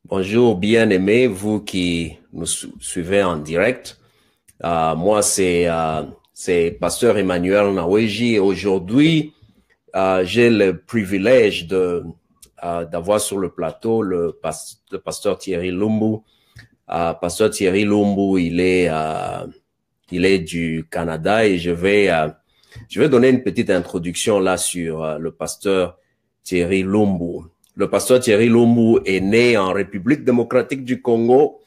Bonjour, bien-aimés, vous qui nous suivez en direct. Moi, c'est Pasteur Emmanuel Naweji. Et aujourd'hui, j'ai le privilège d'avoir sur le plateau le pasteur Thierry Lumbu. Pasteur Thierry Lumbu, il est du Canada et je vais donner une petite introduction là sur le pasteur Thierry Lumbu. Le pasteur Thierry Lumbu est né en République démocratique du Congo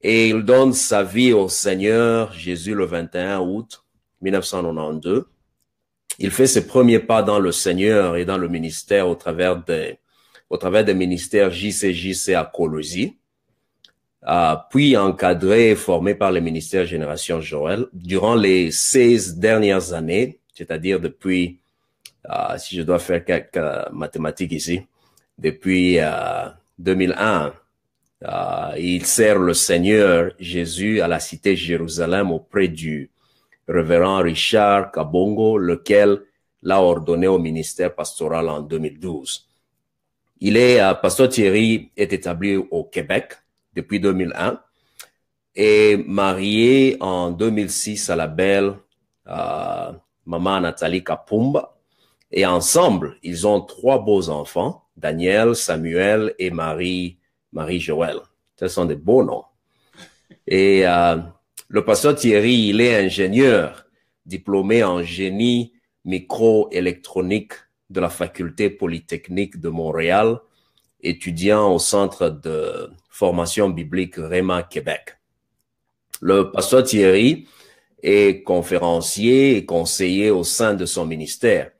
et il donne sa vie au Seigneur Jésus le 21 août 1992. Il fait ses premiers pas dans le Seigneur et dans le ministère au travers des ministères JCJC à Colosie, puis encadré et formé par les ministères Génération Joël durant les 16 dernières années, c'est-à-dire depuis, si je dois faire quelques mathématiques ici, depuis 2001. Il sert le Seigneur Jésus à la cité Jérusalem auprès du révérend Richard Kabongo, lequel l'a ordonné au ministère pastoral en 2012. Pasteur Thierry est établi au Québec depuis 2001 et marié en 2006 à la belle maman Nathalie Kapumba. Et ensemble, ils ont 3 beaux enfants, Daniel, Samuel et Marie-Joël. Ce sont des beaux noms. Et le pasteur Thierry, il est ingénieur, diplômé en génie microélectronique de la faculté polytechnique de Montréal, étudiant au centre de formation biblique Réma Québec. Le pasteur Thierry est conférencier et conseiller au sein de son ministère.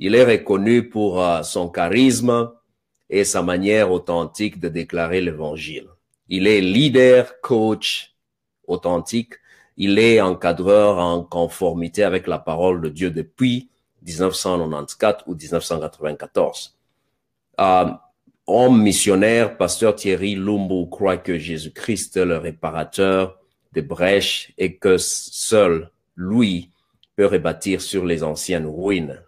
Il est reconnu pour son charisme et sa manière authentique de déclarer l'évangile. Il est leader, coach authentique. Il est encadreur en conformité avec la parole de Dieu depuis 1994 ou 1994. Homme missionnaire, pasteur Thierry Lumbu croit que Jésus-Christ est le réparateur des brèches et que seul lui peut rebâtir sur les anciennes ruines.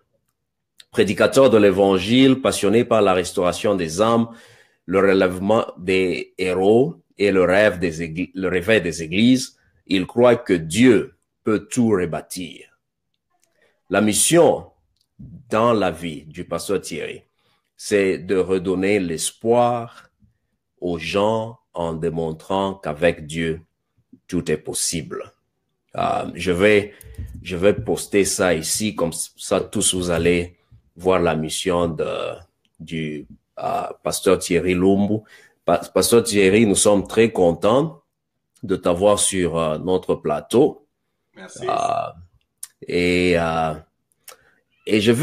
Prédicateur de l'évangile, passionné par la restauration des âmes, le relèvement des héros et le réveil des églises, il croit que Dieu peut tout rebâtir. La mission dans la vie du pasteur Thierry, c'est de redonner l'espoir aux gens en démontrant qu'avec Dieu, tout est possible. Je vais poster ça ici, comme ça tous vous allez voir la mission du pasteur Thierry Lumbu. Pasteur Thierry, nous sommes très contents de t'avoir sur notre plateau. Merci. Et je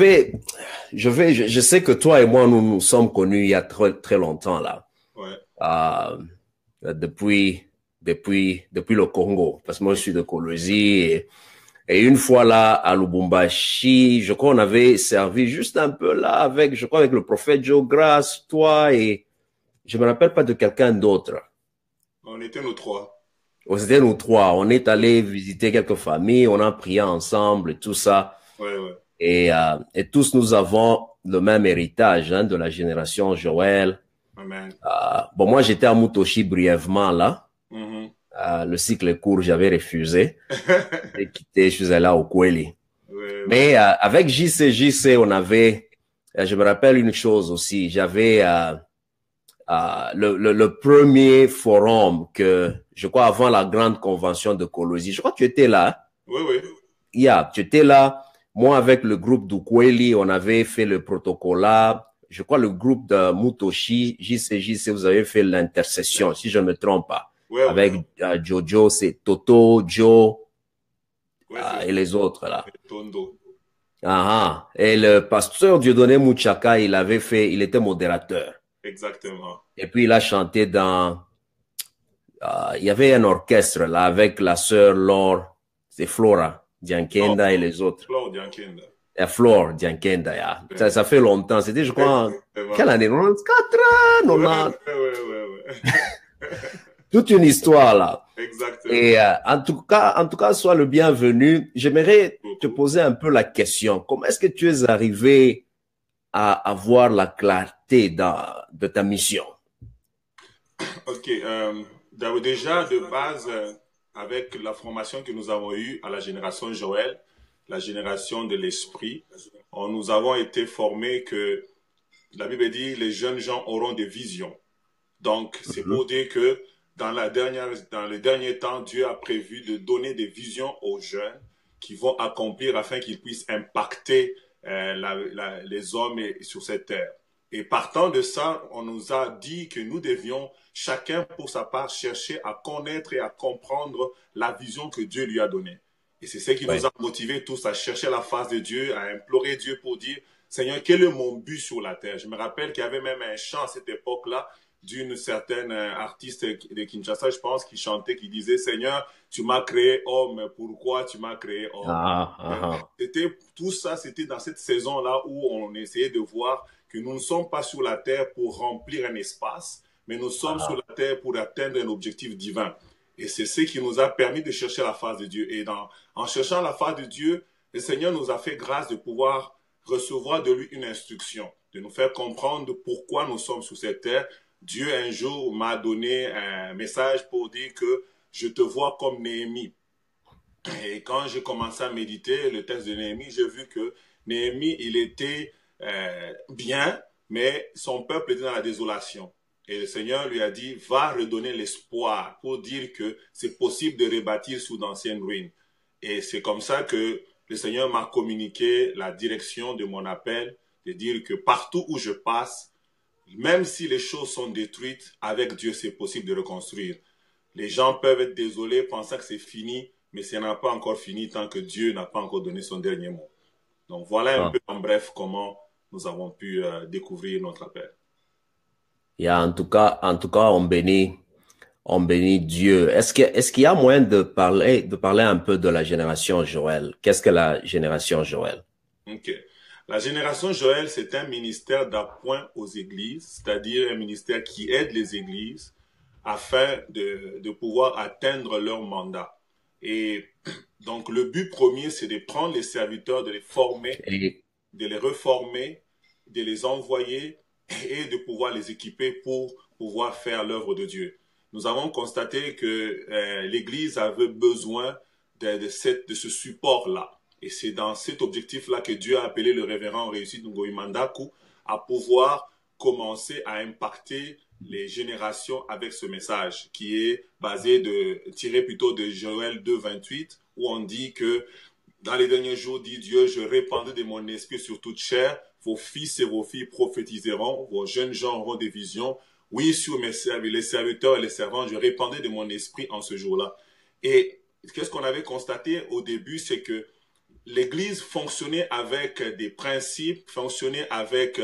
sais que toi et moi, nous nous sommes connus il y a très, très longtemps là. Ouais. Depuis le Congo, parce que moi je suis de Colosie et une fois là à Lubumbashi, je crois on avait servi juste un peu là avec le prophète Joe Grace, toi et je me rappelle pas de quelqu'un d'autre. On était nous 3. C'était nous 3. On est allé visiter quelques familles, on a prié ensemble et tout ça. Ouais. Et tous nous avons le même héritage de la génération Joël. Amen. Bon, moi j'étais à Mutoshi brièvement là. Mm-hmm. Le cycle court, j'avais refusé. J'ai quitté, je suis allé au Kweli. Ouais. Mais avec JCJC, on avait, je me rappelle une chose aussi, j'avais le premier forum que, je crois, avant la grande convention de Colosie. Je crois que tu étais là. Oui. Yeah, tu étais là. Moi, avec le groupe du Kweli, on avait fait le protocole là. Je crois le groupe de Mutoshi, JCJC, vous avez fait l'intercession, si je ne me trompe pas. Ouais. Avec Jojo, c'est Toto, Joe et les autres là. Tondo. Et le pasteur Dieudonné Mouchaka, il était modérateur. Exactement. Et puis il a chanté il y avait un orchestre là avec la sœur Laure, c'est Flora Diankenda et les autres. Flora Diankenda. Flore Diankenda, yeah. Ça fait longtemps. C'était, je crois, quelle année? 94, 90. Ouais. Toute une histoire là. Exactement. Et en tout cas, sois le bienvenu. J'aimerais te poser un peu la question. Comment est-ce que tu es arrivé à avoir la clarté de ta mission? Ok, déjà de base, avec la formation que nous avons eue à la génération Joël, la génération de l'esprit, nous avons été formés que la Bible dit les jeunes gens auront des visions. Donc, c'est Mhm. pour dire que dans les derniers temps, Dieu a prévu de donner des visions aux jeunes qui vont accomplir afin qu'ils puissent impacter les hommes sur cette terre. Et partant de ça, on nous a dit que nous devions, chacun pour sa part, chercher à connaître et à comprendre la vision que Dieu lui a donnée. Et c'est ce qui nous Ouais. a motivés tous à chercher la face de Dieu, à implorer Dieu pour dire, Seigneur, quel est mon but sur la terre? Je me rappelle qu'il y avait même un chant à cette époque-là d'une certaine artiste de Kinshasa, je pense, qui chantait, qui disait, Seigneur, tu m'as créé homme, pourquoi tu m'as créé homme? Ah, ah, ah. Tout ça, c'était dans cette saison-là où on essayait de voir que nous ne sommes pas sur la terre pour remplir un espace, mais nous sommes sur Ah. la terre pour atteindre un objectif divin. Et c'est ce qui nous a permis de chercher la face de Dieu. Et en cherchant la face de Dieu, le Seigneur nous a fait grâce de pouvoir recevoir de lui une instruction, de nous faire comprendre pourquoi nous sommes sur cette terre. Dieu un jour m'a donné un message pour dire que je te vois comme Néhémie. Et quand j'ai commencé à méditer le texte de Néhémie, j'ai vu que Néhémie, il était bien, mais son peuple était dans la désolation. Et le Seigneur lui a dit, va redonner l'espoir pour dire que c'est possible de rebâtir sous d'anciennes ruines. Et c'est comme ça que le Seigneur m'a communiqué la direction de mon appel, de dire que partout où je passe, même si les choses sont détruites, avec Dieu, c'est possible de reconstruire. Les gens peuvent être désolés, pensant que c'est fini, mais ce n'est pas encore fini tant que Dieu n'a pas encore donné son dernier mot. Donc voilà un Ah. peu en bref comment nous avons pu découvrir notre appel. Yeah, en tout cas, on bénit Dieu. Est-ce qu'il y a moyen de parler un peu de la génération Joël? Qu'est-ce que la génération Joël? Ok. La génération Joël, c'est un ministère d'appoint aux églises, c'est-à-dire un ministère qui aide les églises afin de pouvoir atteindre leur mandat. Et donc le but premier, c'est de prendre les serviteurs, de les former, Et, de les reformer, de les envoyer et de pouvoir les équiper pour pouvoir faire l'œuvre de Dieu. Nous avons constaté que l'Église avait besoin de ce support-là. Et c'est dans cet objectif-là que Dieu a appelé le révérend Réussite Ngoï Mandaku à pouvoir commencer à impacter les générations avec ce message qui est tiré plutôt de Joël 2,28 où on dit que dans les derniers jours, dit Dieu, je répandrai de mon esprit sur toute chair. Vos fils et vos filles prophétiseront, vos jeunes gens auront des visions. Oui, sur les serviteurs et les servants, je répandrai de mon esprit en ce jour-là. Et qu'est-ce qu'on avait constaté au début, c'est que l'Église fonctionnait avec des principes, fonctionnait avec,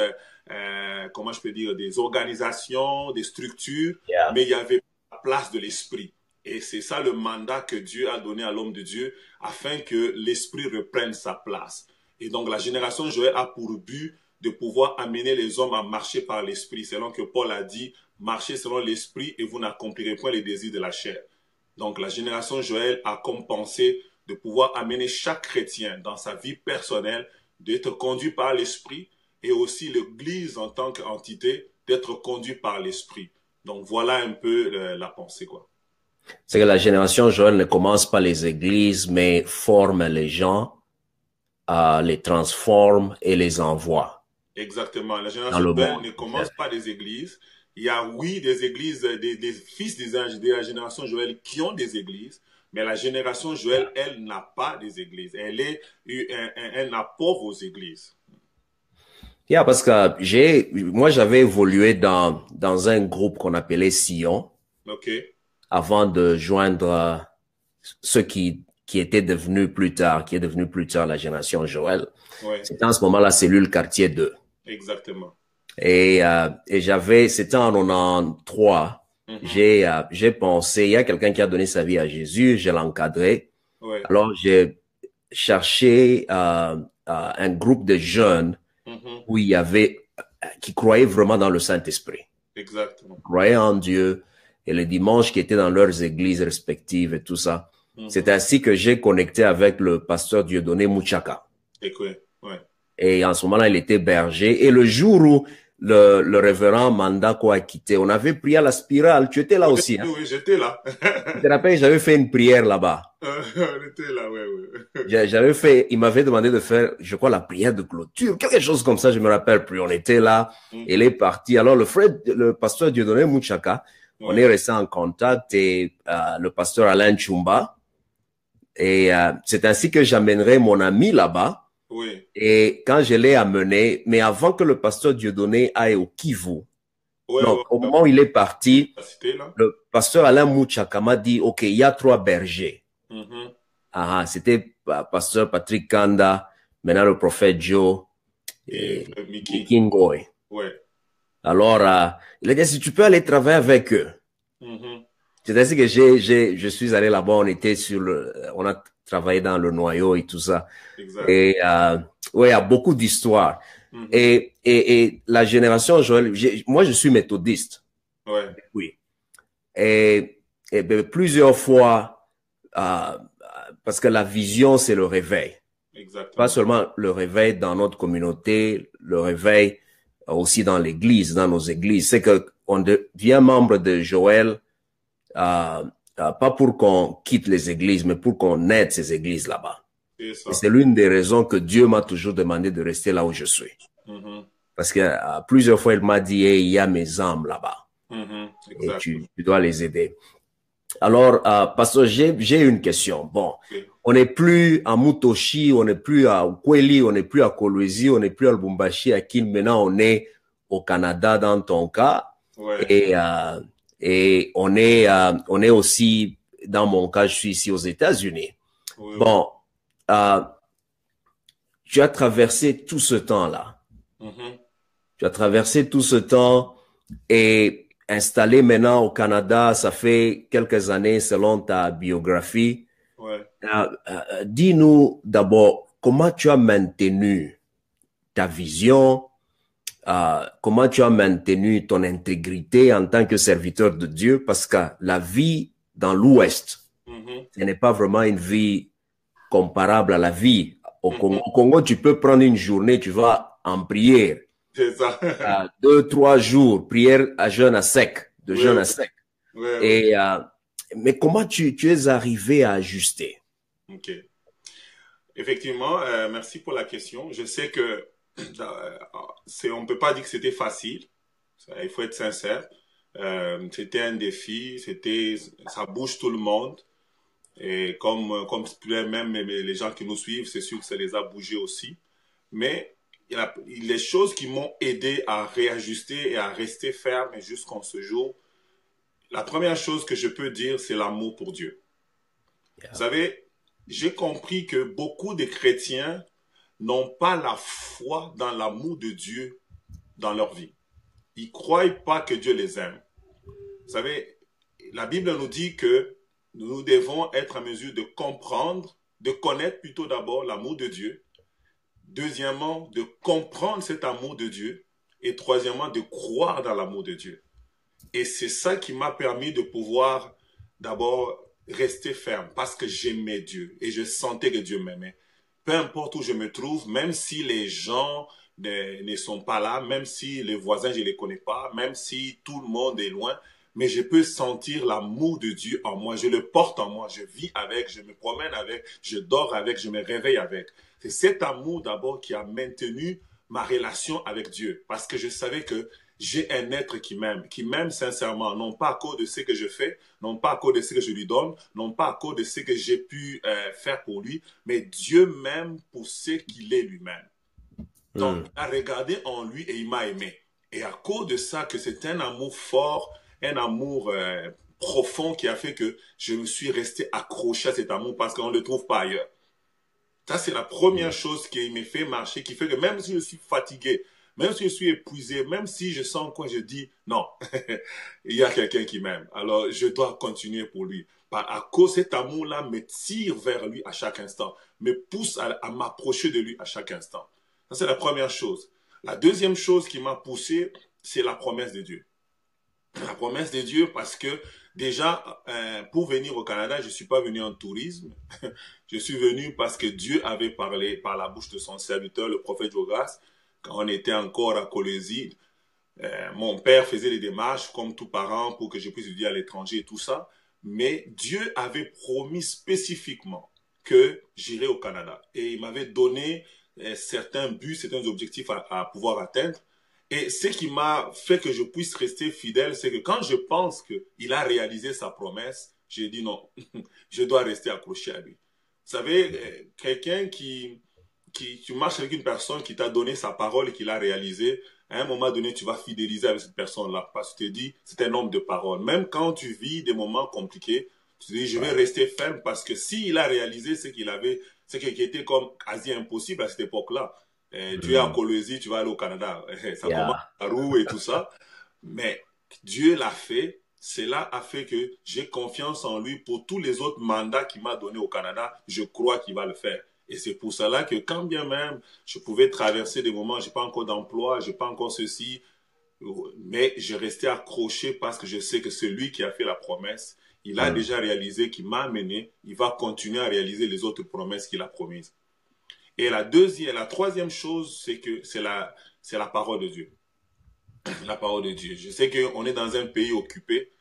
comment je peux dire, des organisations, des structures, yeah. mais il y avait pas la place de l'esprit. Et c'est ça le mandat que Dieu a donné à l'homme de Dieu afin que l'esprit reprenne sa place. Et donc la génération Joël a pour but de pouvoir amener les hommes à marcher par l'esprit, selon que Paul a dit, marchez selon l'esprit et vous n'accomplirez point les désirs de la chair. Donc la génération Joël a comme pensée de pouvoir amener chaque chrétien dans sa vie personnelle d'être conduit par l'esprit et aussi l'Église en tant qu'entité d'être conduit par l'esprit. Donc voilà un peu la pensée, quoi. C'est que la génération Joël ne commence pas les églises, mais forme les gens, les transforme et les envoie Exactement. La dans génération le Joël monde. ne commence pas des églises. Il y a, oui, des églises, des fils de la génération Joël qui ont des églises, mais la génération Joël, elle n'a pas des églises. Elle est un apport aux églises. Yeah, parce que moi j'avais évolué dans un groupe qu'on appelait Sion OK? avant de joindre ceux qui étaient devenus plus tard, qui est devenu plus tard la génération Joël. Ouais, C'était en ce moment la cellule quartier 2. exactement. Et c'était en 93. Mhm. J'ai pensé, il y a quelqu'un qui a donné sa vie à Jésus, je l'ai encadré. Ouais. Alors j'ai cherché un groupe de jeunes Mhm. où il y avait, qui croyaient vraiment dans le Saint-Esprit, Exactement. croyaient en Dieu, et les dimanches qui étaient dans leurs églises respectives et tout ça. C'est Mhm. ainsi que j'ai connecté avec le pasteur Dieudonné Mouchaka. Et quoi? Ouais. Et en ce moment-là, il était berger. Et le jour où le révérend Mandako a quitté, on avait prié à la spirale. Tu étais là aussi, hein? Oui, j'étais là. Je te rappelle, j'avais fait une prière là-bas. On était là, ouais, ouais. J'avais fait, il m'avait demandé de faire, je crois, la prière de clôture, quelque chose comme ça, je me rappelle plus. On était là, elle est partie. Alors, le pasteur Dieudonné Mouchaka, on est resté en contact et le pasteur Alain Chumba. Et c'est ainsi que j'amènerai mon ami là-bas. Oui. Et quand je l'ai amené, mais avant que le pasteur Dieudonné aille au Kivu, Ouais, non, ouais, au moment où il est parti, la cité, là. le pasteur Alain Mouchaka m'a dit, OK, il y a 3 bergers. C'était pasteur Patrick Kanda, maintenant le prophète Joe et Mickey. Mickey Ngoy. Ouais. Alors, il a dit, si tu peux aller travailler avec eux. C'est ainsi que je suis allé là-bas, on a travaillé dans le noyau et tout ça. Exact. Et ouais, il y a beaucoup d'histoires. Et la génération Joël, moi je suis méthodiste. Ouais. Oui. Et plusieurs fois, parce que la vision, c'est le réveil. Exactement. Pas seulement le réveil dans notre communauté, le réveil aussi dans l'église, dans nos églises. C'est que on devient membre de Joël, pas pour qu'on quitte les églises, mais pour qu'on aide ces églises là-bas. Et c'est l'une des raisons que Dieu m'a toujours demandé de rester là où je suis. Parce que plusieurs fois, il m'a dit, hey, il y a mes âmes là-bas. Et tu dois les aider. Alors, pasteur, j'ai une question. Bon, on n'est plus à Mutoshi, on n'est plus à Ukweli, on n'est plus à Kolwezi, on n'est plus à Lubumbashi, à Kin. Maintenant, on est au Canada dans ton cas. Et on est aussi, dans mon cas, je suis ici aux États-Unis. Bon, tu as traversé tout ce temps-là. Tu as traversé tout ce temps et installé maintenant au Canada, ça fait quelques années selon ta biographie. Dis-nous d'abord, comment tu as maintenu ta vision, comment tu as maintenu ton intégrité en tant que serviteur de Dieu, parce que la vie dans l'Ouest, ce n'est pas vraiment une vie comparable à la vie au Congo. Au Congo, tu peux prendre une journée, tu vas en prière. C'est ça. 2, 3 jours, prière à jeûne à sec, de jeûne à sec. Et, mais comment tu es arrivé à ajuster? Ok. Effectivement, merci pour la question. Je sais que on ne peut pas dire que c'était facile. Il faut être sincère. C'était un défi. Ça bouge tout le monde. Et comme même les gens qui nous suivent, c'est sûr que ça les a bougés aussi. Mais il y a les choses qui m'ont aidé à réajuster et à rester ferme jusqu'en ce jour. La première chose que je peux dire, c'est l'amour pour Dieu. Vous savez, j'ai compris que beaucoup de chrétiens n'ont pas la foi dans l'amour de Dieu dans leur vie. Ils ne croient pas que Dieu les aime. Vous savez, la Bible nous dit que nous devons être en mesure de comprendre, de connaître plutôt d'abord l'amour de Dieu. Deuxièmement, de comprendre cet amour de Dieu. Et troisièmement, de croire dans l'amour de Dieu. Et c'est ça qui m'a permis de pouvoir d'abord rester ferme parce que j'aimais Dieu et je sentais que Dieu m'aimait. Peu importe où je me trouve, même si les gens ne sont pas là, même si les voisins, je ne les connais pas, même si tout le monde est loin, mais je peux sentir l'amour de Dieu en moi. Je le porte en moi, je vis avec, je me promène avec, je dors avec, je me réveille avec. C'est cet amour d'abord qui a maintenu ma relation avec Dieu parce que je savais que j'ai un être qui m'aime sincèrement, non pas à cause de ce que je fais, non pas à cause de ce que je lui donne, non pas à cause de ce que j'ai pu faire pour lui, mais Dieu m'aime pour ce qu'il est lui-même. Donc, il a regardé en lui et il m'a aimé. Et à cause de ça, que c'est un amour fort, un amour profond qui a fait que je me suis resté accroché à cet amour parce qu'on ne le trouve pas ailleurs. Ça, c'est la première chose qui me fait marcher, qui fait que même si je suis fatigué, même si je suis épuisé, même si je sens quoi, je dis non, il y a quelqu'un qui m'aime. Alors, je dois continuer pour lui. À cause cet amour-là me tire vers lui à chaque instant, me pousse à m'approcher de lui à chaque instant. Ça, c'est la première chose. La deuxième chose qui m'a poussé, c'est la promesse de Dieu. La promesse de Dieu parce que déjà, pour venir au Canada, je ne suis pas venu en tourisme. Je suis venu parce que Dieu avait parlé par la bouche de son serviteur, le prophète Jogas, quand on était encore à Kolwezi. Mon père faisait les démarches comme tout parent pour que je puisse étudier à l'étranger et tout ça. Mais Dieu avait promis spécifiquement que j'irais au Canada. Et il m'avait donné certains buts, certains objectifs à pouvoir atteindre. Et ce qui m'a fait que je puisse rester fidèle, c'est que quand je pense qu'il a réalisé sa promesse, j'ai dit non, je dois rester accroché à lui. Vous savez, quelqu'un tu marches avec une personne qui t'a donné sa parole et qui l'a réalisée, à un moment donné, tu vas fidéliser avec cette personne-là parce que tu te dis, c'est un homme de parole. Même quand tu vis des moments compliqués, tu te dis, je vais rester ferme parce que s'il a réalisé ce qu'il avait, ce qui était comme quasi impossible à cette époque-là, tu es à Colosie, tu vas aller au Canada. Ça commence à roue et tout ça. Mais Dieu l'a fait. Cela a fait que j'ai confiance en lui pour tous les autres mandats qu'il m'a donnés au Canada. Je crois qu'il va le faire. Et c'est pour cela que quand bien même je pouvais traverser des moments, j'ai pas encore d'emploi, j'ai pas encore ceci, mais je restais accroché parce que je sais que celui qui a fait la promesse, il a déjà réalisé, qu'il m'a amené, il va continuer à réaliser les autres promesses qu'il a promises. Et la troisième chose, c'est que c'est la parole de Dieu. La parole de Dieu. Je sais qu'on est dans un pays occupé.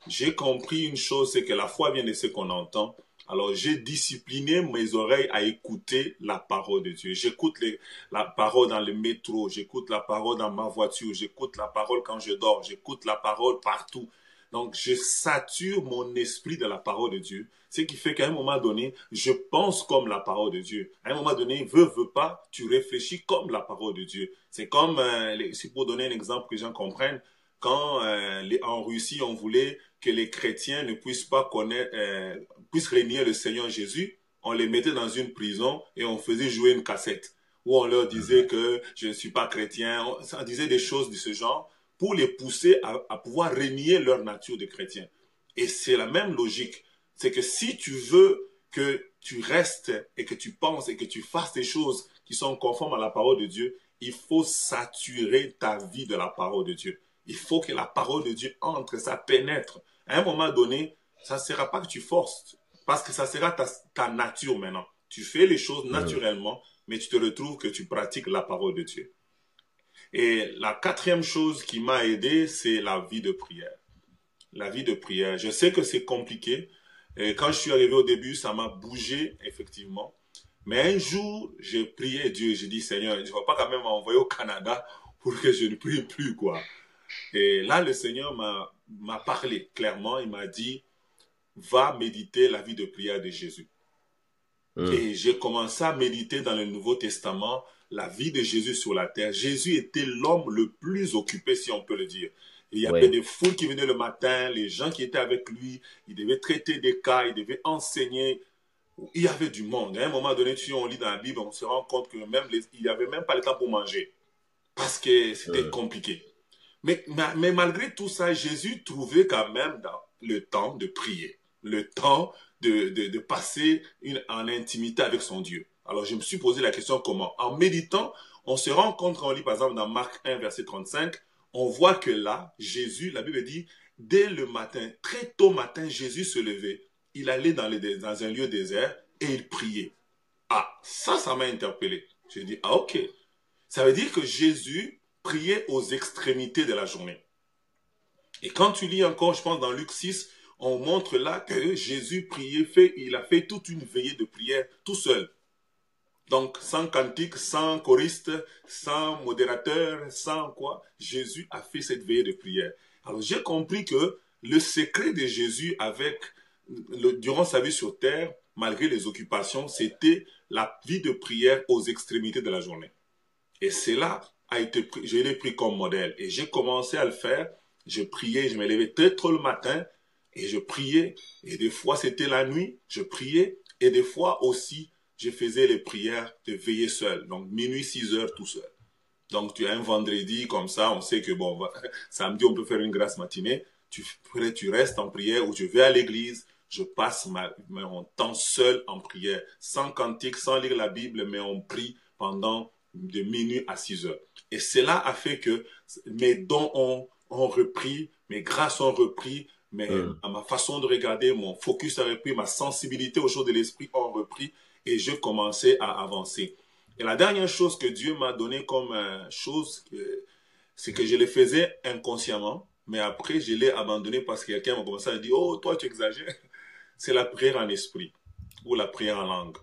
J'ai compris une chose, c'est que la foi vient de ce qu'on entend. Alors, j'ai discipliné mes oreilles à écouter la parole de Dieu. J'écoute la parole dans le métro, j'écoute la parole dans ma voiture, j'écoute la parole quand je dors, j'écoute la parole partout. Donc, je sature mon esprit de la parole de Dieu. Ce qui fait qu'à un moment donné, je pense comme la parole de Dieu. À un moment donné, veux pas, tu réfléchis comme la parole de Dieu. C'est comme, si pour donner un exemple que les gens comprennent, quand en Russie, on voulait que les chrétiens ne puissent pas puissent régner le Seigneur Jésus, on les mettait dans une prison et on faisait jouer une cassette où on leur disait que je ne suis pas chrétien. On disait des choses de ce genre pour les pousser à pouvoir régner leur nature de chrétien. Et c'est la même logique. C'est que si tu veux que tu restes et que tu penses et que tu fasses des choses qui sont conformes à la parole de Dieu, il faut saturer ta vie de la parole de Dieu. Il faut que la parole de Dieu entre, ça pénètre. À un moment donné, ça ne sera pas que tu forces, parce que ça sera ta nature maintenant. Tu fais les choses naturellement, mais tu te retrouves que tu pratiques la parole de Dieu. Et la quatrième chose qui m'a aidé, c'est la vie de prière. La vie de prière. Je sais que c'est compliqué. Et quand je suis arrivé au début, ça m'a bougé, effectivement. Mais un jour, j'ai prié Dieu. J'ai dit, Seigneur, je ne vais pas quand même m'envoyer au Canada pour que je ne prie plus, quoi. Et là, le Seigneur m'a parlé clairement. Il m'a dit, va méditer la vie de prière de Jésus. Et j'ai commencé à méditer dans le Nouveau Testament la vie de Jésus sur la terre. Jésus était l'homme le plus occupé, si on peut le dire. Il y avait des foules qui venaient le matin, les gens qui étaient avec lui, il devait traiter des cas, il devait enseigner. Il y avait du monde. À un moment donné, si on lit dans la Bible, on se rend compte que il n'y avait même pas le temps pour manger. Parce que c'était compliqué. Mais malgré tout ça, Jésus trouvait quand même le temps de prier, le temps de passer en intimité avec son Dieu. Alors je me suis posé la question comment? En méditant, on se rend compte quand on lit par exemple dans Marc 1, verset 35, on voit que là, Jésus, la Bible dit, dès le matin, très tôt matin, Jésus se levait. Il allait dans un lieu désert et il priait. Ah, ça m'a interpellé. J'ai dit, ah ok. Ça veut dire que Jésus priait aux extrémités de la journée. Et quand tu lis encore, je pense dans Luc 6, on montre là que Jésus priait, il a fait toute une veillée de prière tout seul. Donc, sans cantique, sans choriste, sans modérateur, sans quoi, Jésus a fait cette veillée de prière. Alors, j'ai compris que le secret de Jésus durant sa vie sur terre, malgré les occupations, c'était la vie de prière aux extrémités de la journée. Et cela je l'ai pris comme modèle. Et j'ai commencé à le faire. Je priais, je me levais très tôt le matin et je priais. Et des fois, c'était la nuit, je priais. Et des fois aussi, je faisais les prières de veiller seul. Donc, minuit, 6 heures, tout seul. Donc, tu as un vendredi comme ça, on sait que bon, samedi, on peut faire une grasse matinée. Tu restes en prière ou je vais à l'église. Je passe mon temps seul en prière, sans cantique, sans lire la Bible, mais on prie pendant de minuit à 6 heures. Et cela a fait que mes dons ont repris, mes grâces ont repris, ma façon de regarder, mon focus a repris, ma sensibilité aux choses de l'esprit ont repris et je commençais à avancer. Et la dernière chose que Dieu m'a donné comme chose, c'est que je le faisais inconsciemment, mais après, je l'ai abandonné parce que quelqu'un m'a commencé à dire, oh, toi, tu exagères. C'est la prière en esprit ou la prière en langue.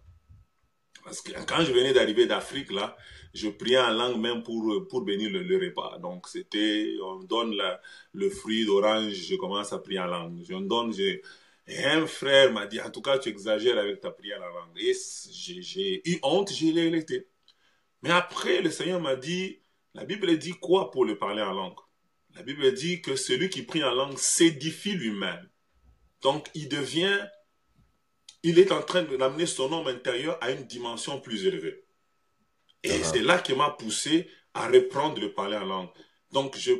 Parce que quand je venais d'arriver d'Afrique, là, je priais en langue même pour bénir le repas. Donc, c'était, on me donne le fruit d'orange, je commence à prier en langue. Et un frère m'a dit, en tout cas, tu exagères avec ta prière en langue. Et j'ai eu honte, je l'ai laissé. Mais après, le Seigneur m'a dit, la Bible dit quoi pour le parler en langue? La Bible dit que celui qui prie en langue s'édifie lui-même. Donc, il est en train d'amener son homme intérieur à une dimension plus élevée. Et c'est là qui m'a poussé à reprendre le parler en langue. Donc, je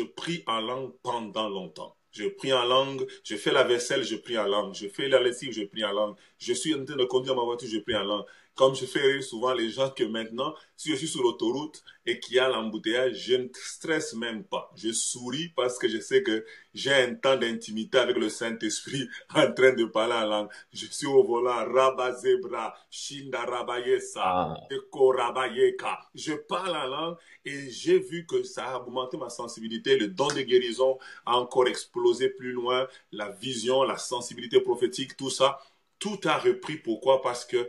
prie en langue pendant longtemps. Je prie en langue, je fais la vaisselle, je prie en langue. Je fais la lessive, je prie en langue. Je suis en train de conduire ma voiture, je prie en langue. Comme je fais rire souvent les gens que maintenant, si je suis sur l'autoroute et qu'il y a l'embouteillage, je ne stresse même pas. Je souris parce que je sais que j'ai un temps d'intimité avec le Saint-Esprit en train de parler en langue. Je suis au volant, Rabazebra, Shinda Rabayesa, Eko Rabayeka. Je parle en langue et j'ai vu que ça a augmenté ma sensibilité. Le don de guérison a encore explosé plus loin. La vision, la sensibilité prophétique, tout ça, tout a repris. Pourquoi? Parce que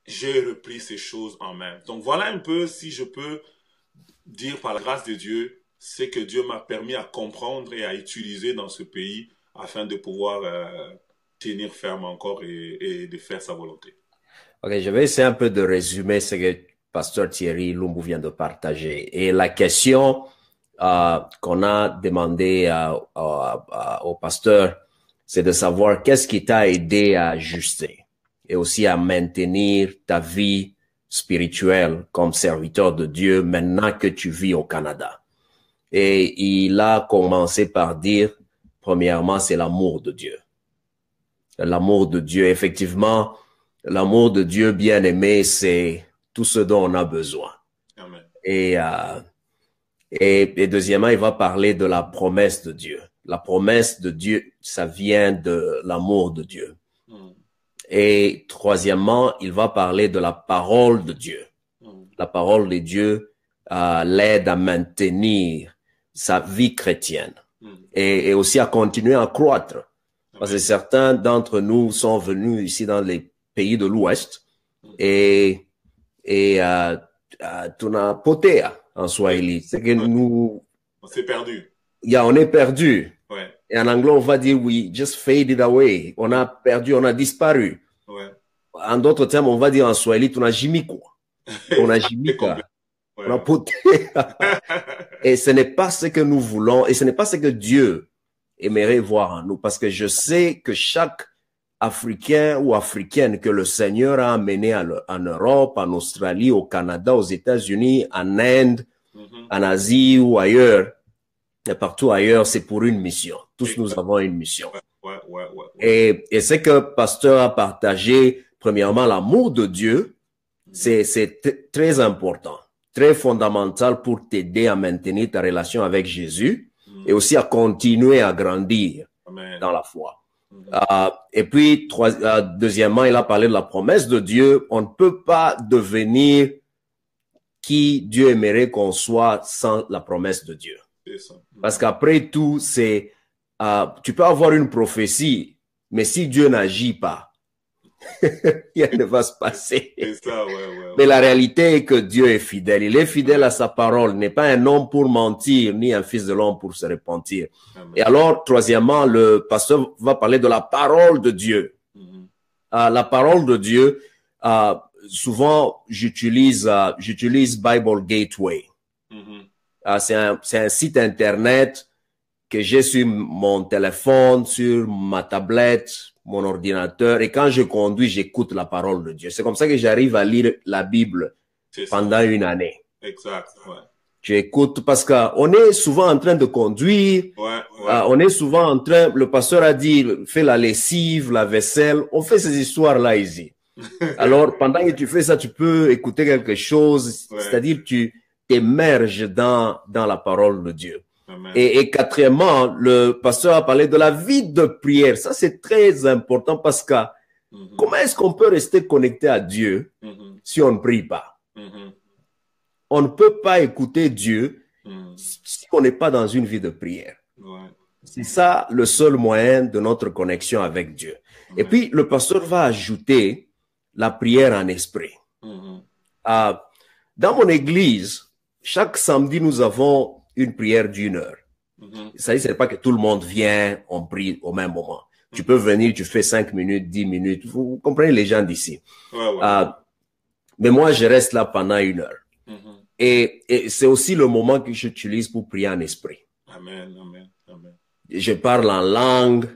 j'ai repris ces choses en main. Donc voilà un peu, si je peux dire par la grâce de Dieu, c'est que Dieu m'a permis à comprendre et à utiliser dans ce pays afin de pouvoir tenir ferme encore et de faire sa volonté. Ok, je vais essayer un peu de résumer ce que Pasteur Thierry Lumbu vient de partager. Et la question qu'on a demandé au pasteur, c'est de savoir qu'est-ce qui t'a aidé à ajuster et aussi à maintenir ta vie spirituelle comme serviteur de Dieu maintenant que tu vis au Canada. Et il a commencé par dire, premièrement, c'est l'amour de Dieu. L'amour de Dieu, effectivement, l'amour de Dieu bien-aimé, c'est tout ce dont on a besoin. Amen. Et deuxièmement, il va parler de la promesse de Dieu. La promesse de Dieu, ça vient de l'amour de Dieu. Et troisièmement, il va parler de la parole de Dieu. La parole de Dieu l'aide à maintenir sa vie chrétienne et aussi à continuer à croître. Parce que certains d'entre nous sont venus ici dans les pays de l'Ouest et tunapotea en Swahili. C'est que nous... On s'est perdu. On est perdu. Ouais. Et en anglais, on va dire, we just faded away. On a perdu, on a disparu. Ouais. En d'autres termes, on va dire en Swahili, tunajimikwa. Tunajimikwa. On a poté. Et ce n'est pas ce que nous voulons, et ce n'est pas ce que Dieu aimerait voir en nous, parce que je sais que chaque Africain ou Africaine que le Seigneur a amené en Europe, en Australie, au Canada, aux États-Unis, en Inde, en Asie ou ailleurs, et partout ailleurs, c'est pour une mission. Tous nous avons une mission. Et c'est que Pasteur a partagé, premièrement, l'amour de Dieu, c'est très important, très fondamental pour t'aider à maintenir ta relation avec Jésus et aussi à continuer à grandir dans la foi. Et puis, deuxièmement, il a parlé de la promesse de Dieu. On ne peut pas devenir qui Dieu aimerait qu'on soit sans la promesse de Dieu. Parce qu'après tout, c'est tu peux avoir une prophétie, mais si Dieu n'agit pas, rien ne va se passer. Ça, Mais la réalité est que Dieu est fidèle. Il est fidèle à sa parole. Il n'est pas un homme pour mentir, ni un fils de l'homme pour se repentir. Amen. Et alors, troisièmement, le pasteur va parler de la parole de Dieu. La parole de Dieu, souvent, j'utilise Bible Gateway. C'est un site Internet que j'ai sur mon téléphone, sur ma tablette, mon ordinateur. Et quand je conduis, j'écoute la parole de Dieu. C'est comme ça que j'arrive à lire la Bible pendant une année. Exact, ouais. Tu écoutes parce qu'on est souvent en train de conduire. On est souvent en train, le pasteur a dit, fais la lessive, la vaisselle. On fait ces histoires-là ici. Alors, pendant que tu fais ça, tu peux écouter quelque chose. C'est-à-dire, tu t'émerges dans la parole de Dieu. Et quatrièmement, le pasteur a parlé de la vie de prière. Ça, c'est très important parce que comment est-ce qu'on peut rester connecté à Dieu si on ne prie pas? on ne peut pas écouter Dieu Mhm. si on n'est pas dans une vie de prière. Ouais. C'est ça le seul moyen de notre connexion avec Dieu. Et Amen. puis, le pasteur va ajouter la prière en esprit. Mhm. Euh, dans mon église, chaque samedi, nous avons une prière d'1 heure. Mhm. Ça ne veut pas que tout le monde vient, on prie au même moment. Tu peux Mhm. venir, tu fais 5 minutes, 10 minutes. Vous comprenez les gens d'ici. Ouais, ouais. Mais moi, je reste là pendant 1 heure. Mhm. Et c'est aussi le moment que j'utilise pour prier en esprit. Amen, amen, amen. Je parle en langue,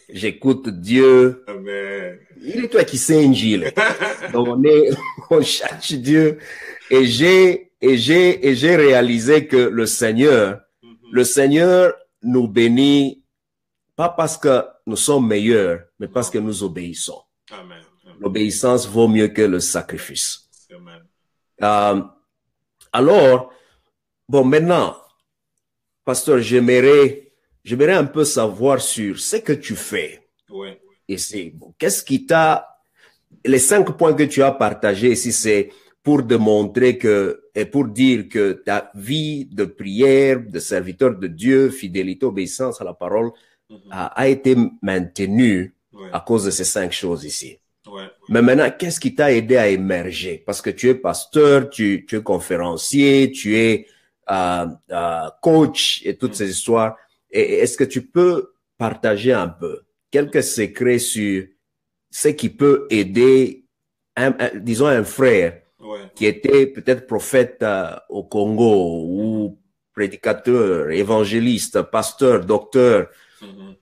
j'écoute Dieu. Amen. Il est toi qui sais Injil. Donc on cherche Dieu. Et j'ai réalisé que le Mhm. Seigneur nous bénit pas parce que nous sommes meilleurs, mais parce Non. que nous obéissons. Amen, amen. L'obéissance vaut mieux que le sacrifice. Amen. Euh, alors, bon, maintenant, pasteur, j'aimerais un peu savoir sur ce que tu fais Ouais. ici. Bon, qu'est-ce qui t'a, les 5 points que tu as partagés ici, c'est pour démontrer que, et pour dire que ta vie de prière, de serviteur de Dieu, fidélité, obéissance à la parole, Mhm. a été maintenue Ouais. à cause de ces 5 choses ici. Ouais. Mais maintenant, qu'est-ce qui t'a aidé à émerger? Parce que tu es pasteur, tu es conférencier, tu es coach et toutes Mhm. ces histoires. Et est-ce que tu peux partager un peu quelques secrets sur ce qui peut aider, disons, un frère Ouais. qui était peut-être prophète au Congo Mhm. ou prédicateur, évangéliste, pasteur, docteur, Mhm.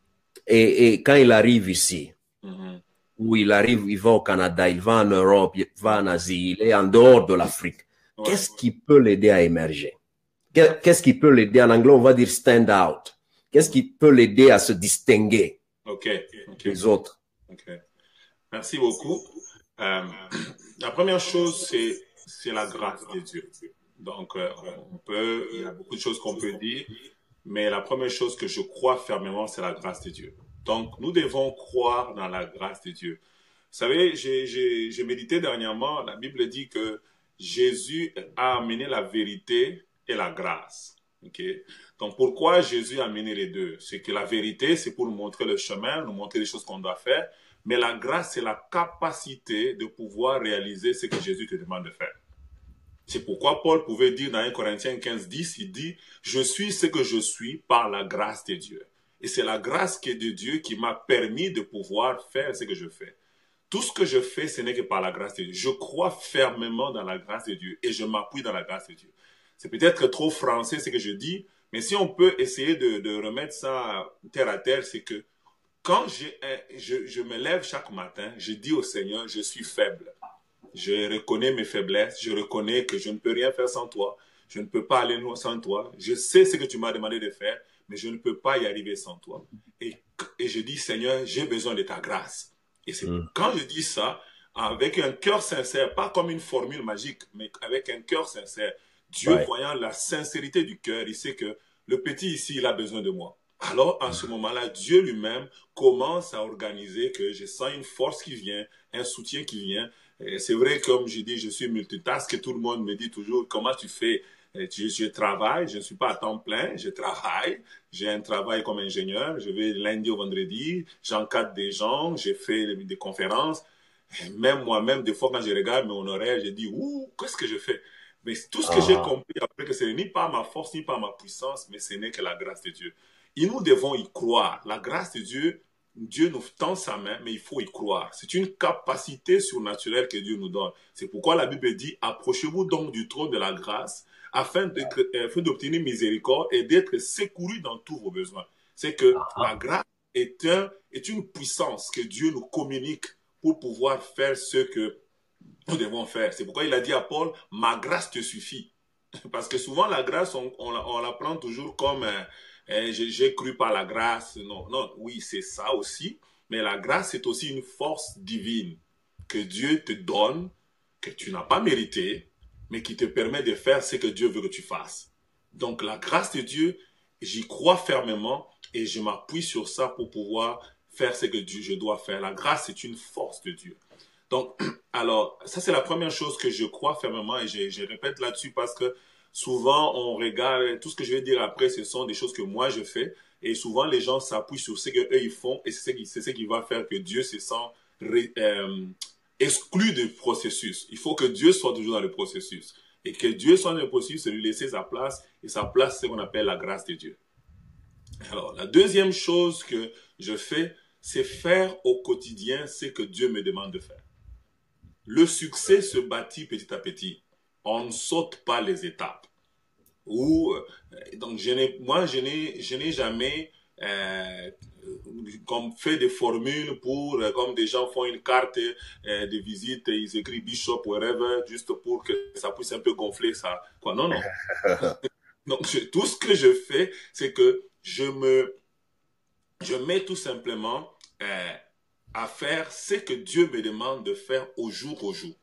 et quand il arrive ici, Mhm. où il arrive, il va au Canada, il va en Europe, il va Ouais. en Asie, il est en dehors de l'Afrique. Ouais. Qu'est-ce qui peut l'aider à émerger? D'ac- Qu'est-ce qui peut l'aider? En anglais, on va dire stand out. Qu'est-ce qui peut l'aider à se distinguer Ok. Ok. des autres? Ok. Merci beaucoup. Euh, la première chose, c'est la grâce de Dieu. Donc, il y a beaucoup de choses qu'on peut dire, mais la première chose que je crois fermement, c'est la grâce de Dieu. Donc, nous devons croire dans la grâce de Dieu. Vous savez, j'ai médité dernièrement, la Bible dit que Jésus a amené la vérité et la grâce. Ok. Donc, pourquoi Jésus a amené les deux? C'est que la vérité, c'est pour nous montrer le chemin, nous montrer les choses qu'on doit faire, mais la grâce, c'est la capacité de pouvoir réaliser ce que Jésus te demande de faire. C'est pourquoi Paul pouvait dire dans 1 Corinthiens 15:10, il dit, je suis ce que je suis par la grâce de Dieu. Et c'est la grâce qui est de Dieu qui m'a permis de pouvoir faire ce que je fais. Tout ce que je fais, ce n'est que par la grâce de Dieu. Je crois fermement dans la grâce de Dieu et je m'appuie dans la grâce de Dieu. C'est peut-être trop français ce que je dis, mais si on peut essayer de remettre ça terre à terre, c'est que quand je me lève chaque matin, je dis au Seigneur, je suis faible. Je reconnais mes faiblesses, je reconnais que je ne peux rien faire sans toi, je ne peux pas aller loin sans toi. Je sais ce que tu m'as demandé de faire, mais je ne peux pas y arriver sans toi. Et je dis, Seigneur, j'ai besoin de ta grâce. Et c'est Mm. quand je dis ça, avec un cœur sincère, pas comme une formule magique, mais avec un cœur sincère, Dieu Ouais. voyant la sincérité du cœur, il sait que le petit ici, il a besoin de moi. Alors, en ce moment-là, Dieu lui-même commence à organiser que je sens une force qui vient, un soutien qui vient. C'est vrai, comme je dis, je suis multitask et tout le monde me dit toujours comment tu fais. Je travaille, je ne suis pas à temps plein, je travaille. J'ai un travail comme ingénieur, je vais lundi au vendredi, j'encadre des gens, j'ai fait des conférences. Et même moi-même, des fois, quand je regarde mon horaire, je dis, ouh, qu'est-ce que je fais? Mais tout ce que j'ai Ah, compris après, que ce n'est ni par ma force, ni par ma puissance, mais ce n'est que la grâce de Dieu. Et nous devons y croire. La grâce de Dieu, Dieu nous tend sa main, mais il faut y croire. C'est une capacité surnaturelle que Dieu nous donne. C'est pourquoi la Bible dit, approchez-vous donc du trône de la grâce afin d'obtenir miséricorde et d'être secouru dans tous vos besoins. C'est que la grâce est une puissance que Dieu nous communique pour pouvoir faire ce que nous devons faire. C'est pourquoi il a dit à Paul, ma grâce te suffit. Parce que souvent, la grâce, on la prend toujours comme j'ai cru par la grâce. Non, non, oui, c'est ça aussi. Mais la grâce, c'est aussi une force divine que Dieu te donne, que tu n'as pas mérité, mais qui te permet de faire ce que Dieu veut que tu fasses. Donc, la grâce de Dieu, j'y crois fermement et je m'appuie sur ça pour pouvoir faire ce que je dois faire. La grâce, c'est une force de Dieu. Donc, alors, ça c'est la première chose que je crois fermement et je répète là-dessus parce que souvent on regarde, tout ce que je vais dire après, ce sont des choses que moi je fais et souvent les gens s'appuient sur ce qu'eux ils font et c'est ce qui va faire que Dieu se sent exclu du processus. Il faut que Dieu soit toujours dans le processus et que Dieu soit dans le processus, c'est lui laisser sa place et sa place c'est ce qu'on appelle la grâce de Dieu. Alors, la deuxième chose que je fais, c'est faire au quotidien ce que Dieu me demande de faire. Le succès se bâtit petit à petit. On ne saute pas les étapes. Ou, donc, je n'ai jamais comme fait des formules pour, comme des gens font une carte de visite, et ils écrivent Bishop, wherever, juste pour que ça puisse un peu gonfler ça. Quoi, non, non. Donc, tout ce que je fais, c'est que je mets tout simplement à faire ce que Dieu me demande de faire au jour au jour.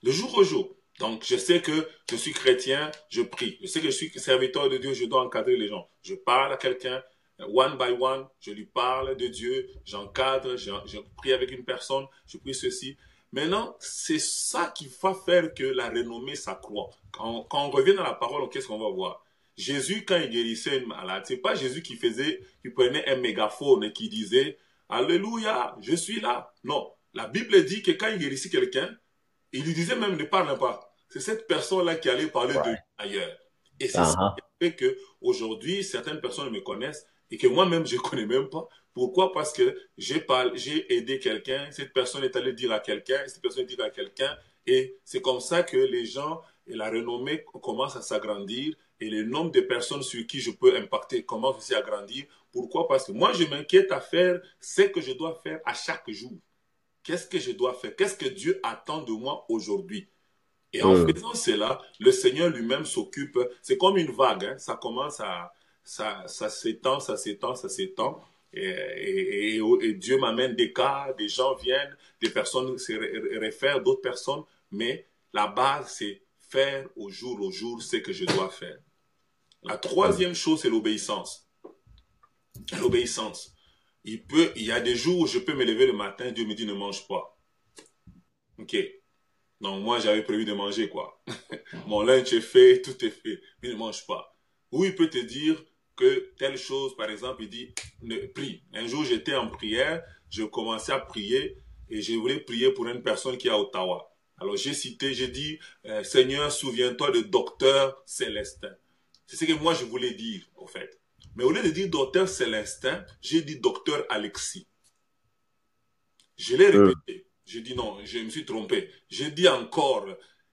Le jour au jour. Donc, je sais que je suis chrétien, je prie. Je sais que je suis serviteur de Dieu, je dois encadrer les gens. Je parle à quelqu'un, one by one, je lui parle de Dieu, j'encadre, je prie avec une personne, je prie ceci. Maintenant, c'est ça qui va faire que la renommée s'accroît. Quand on revient dans la parole, qu'est-ce qu'on va voir? Jésus, quand il guérissait une malade, c'est pas Jésus qui prenait un mégaphone et qui disait, Alléluia, je suis là. Non. La Bible dit que quand il guérissait quelqu'un, il lui disait même ne parle pas. C'est cette personne-là qui allait parler de lui ailleurs. Et c'est ça qui fait qu'aujourd'hui, certaines personnes me connaissent et que moi-même, je ne connais même pas. Pourquoi? Parce que j'ai aidé quelqu'un, cette personne est allée dire à quelqu'un, cette personne dit à quelqu'un, et c'est comme ça que les gens et la renommée commencent à s'agrandir et le nombre de personnes sur qui je peux impacter commence aussi à grandir. Pourquoi? Parce que moi, je m'inquiète à faire ce que je dois faire à chaque jour. Qu'est-ce que je dois faire? Qu'est-ce que Dieu attend de moi aujourd'hui? Et en faisant cela, le Seigneur lui-même s'occupe. C'est comme une vague. Hein? Ça commence ça s'étend, ça s'étend, ça s'étend. Et Dieu m'amène des cas, des gens viennent, des personnes se réfèrent, d'autres personnes. Mais la base, c'est faire au jour ce que je dois faire. La troisième chose, c'est l'obéissance. L'obéissance. Il y a des jours où je peux me lever le matin, Dieu me dit ne mange pas. Ok. Donc moi j'avais prévu de manger quoi. Mon lunch est fait, tout est fait, mais ne mange pas. Ou il peut te dire que telle chose, par exemple, il dit prie. Un jour j'étais en prière, je commençais à prier et je voulais prier pour une personne qui est à Ottawa. Alors j'ai dit, Seigneur, souviens-toi de docteur Célestin. C'est ce que moi je voulais dire, au fait. Mais au lieu de dire docteur Célestin, j'ai dit docteur Alexis. Je l'ai répété. J'ai dit non, je me suis trompé. J'ai dit encore.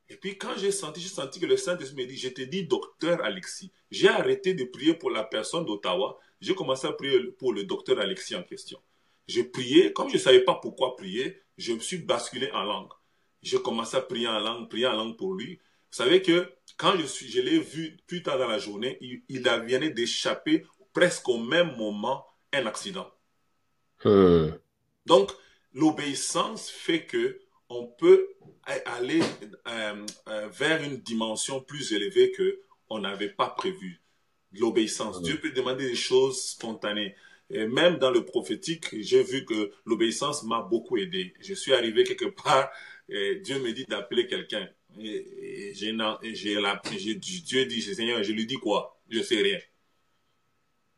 Et puis quand j'ai senti que le Saint-Esprit me dit, je te dis docteur Alexis. J'ai arrêté de prier pour la personne d'Ottawa. J'ai commencé à prier pour le docteur Alexis en question. J'ai prié, comme je ne savais pas pourquoi prier, je me suis basculé en langue. J'ai commencé à prier en langue pour lui. Vous savez que quand je l'ai vu plus tard dans la journée, il venait d'échapper presque au même moment un accident. Donc, l'obéissance fait que on peut aller vers une dimension plus élevée que on n'avait pas prévu. L'obéissance. Dieu peut demander des choses spontanées. Et même dans le prophétique, j'ai vu que l'obéissance m'a beaucoup aidé. Je suis arrivé quelque part, et Dieu me dit d'appeler quelqu'un. Et Dieu dit, Seigneur, je lui dis quoi? Je sais rien.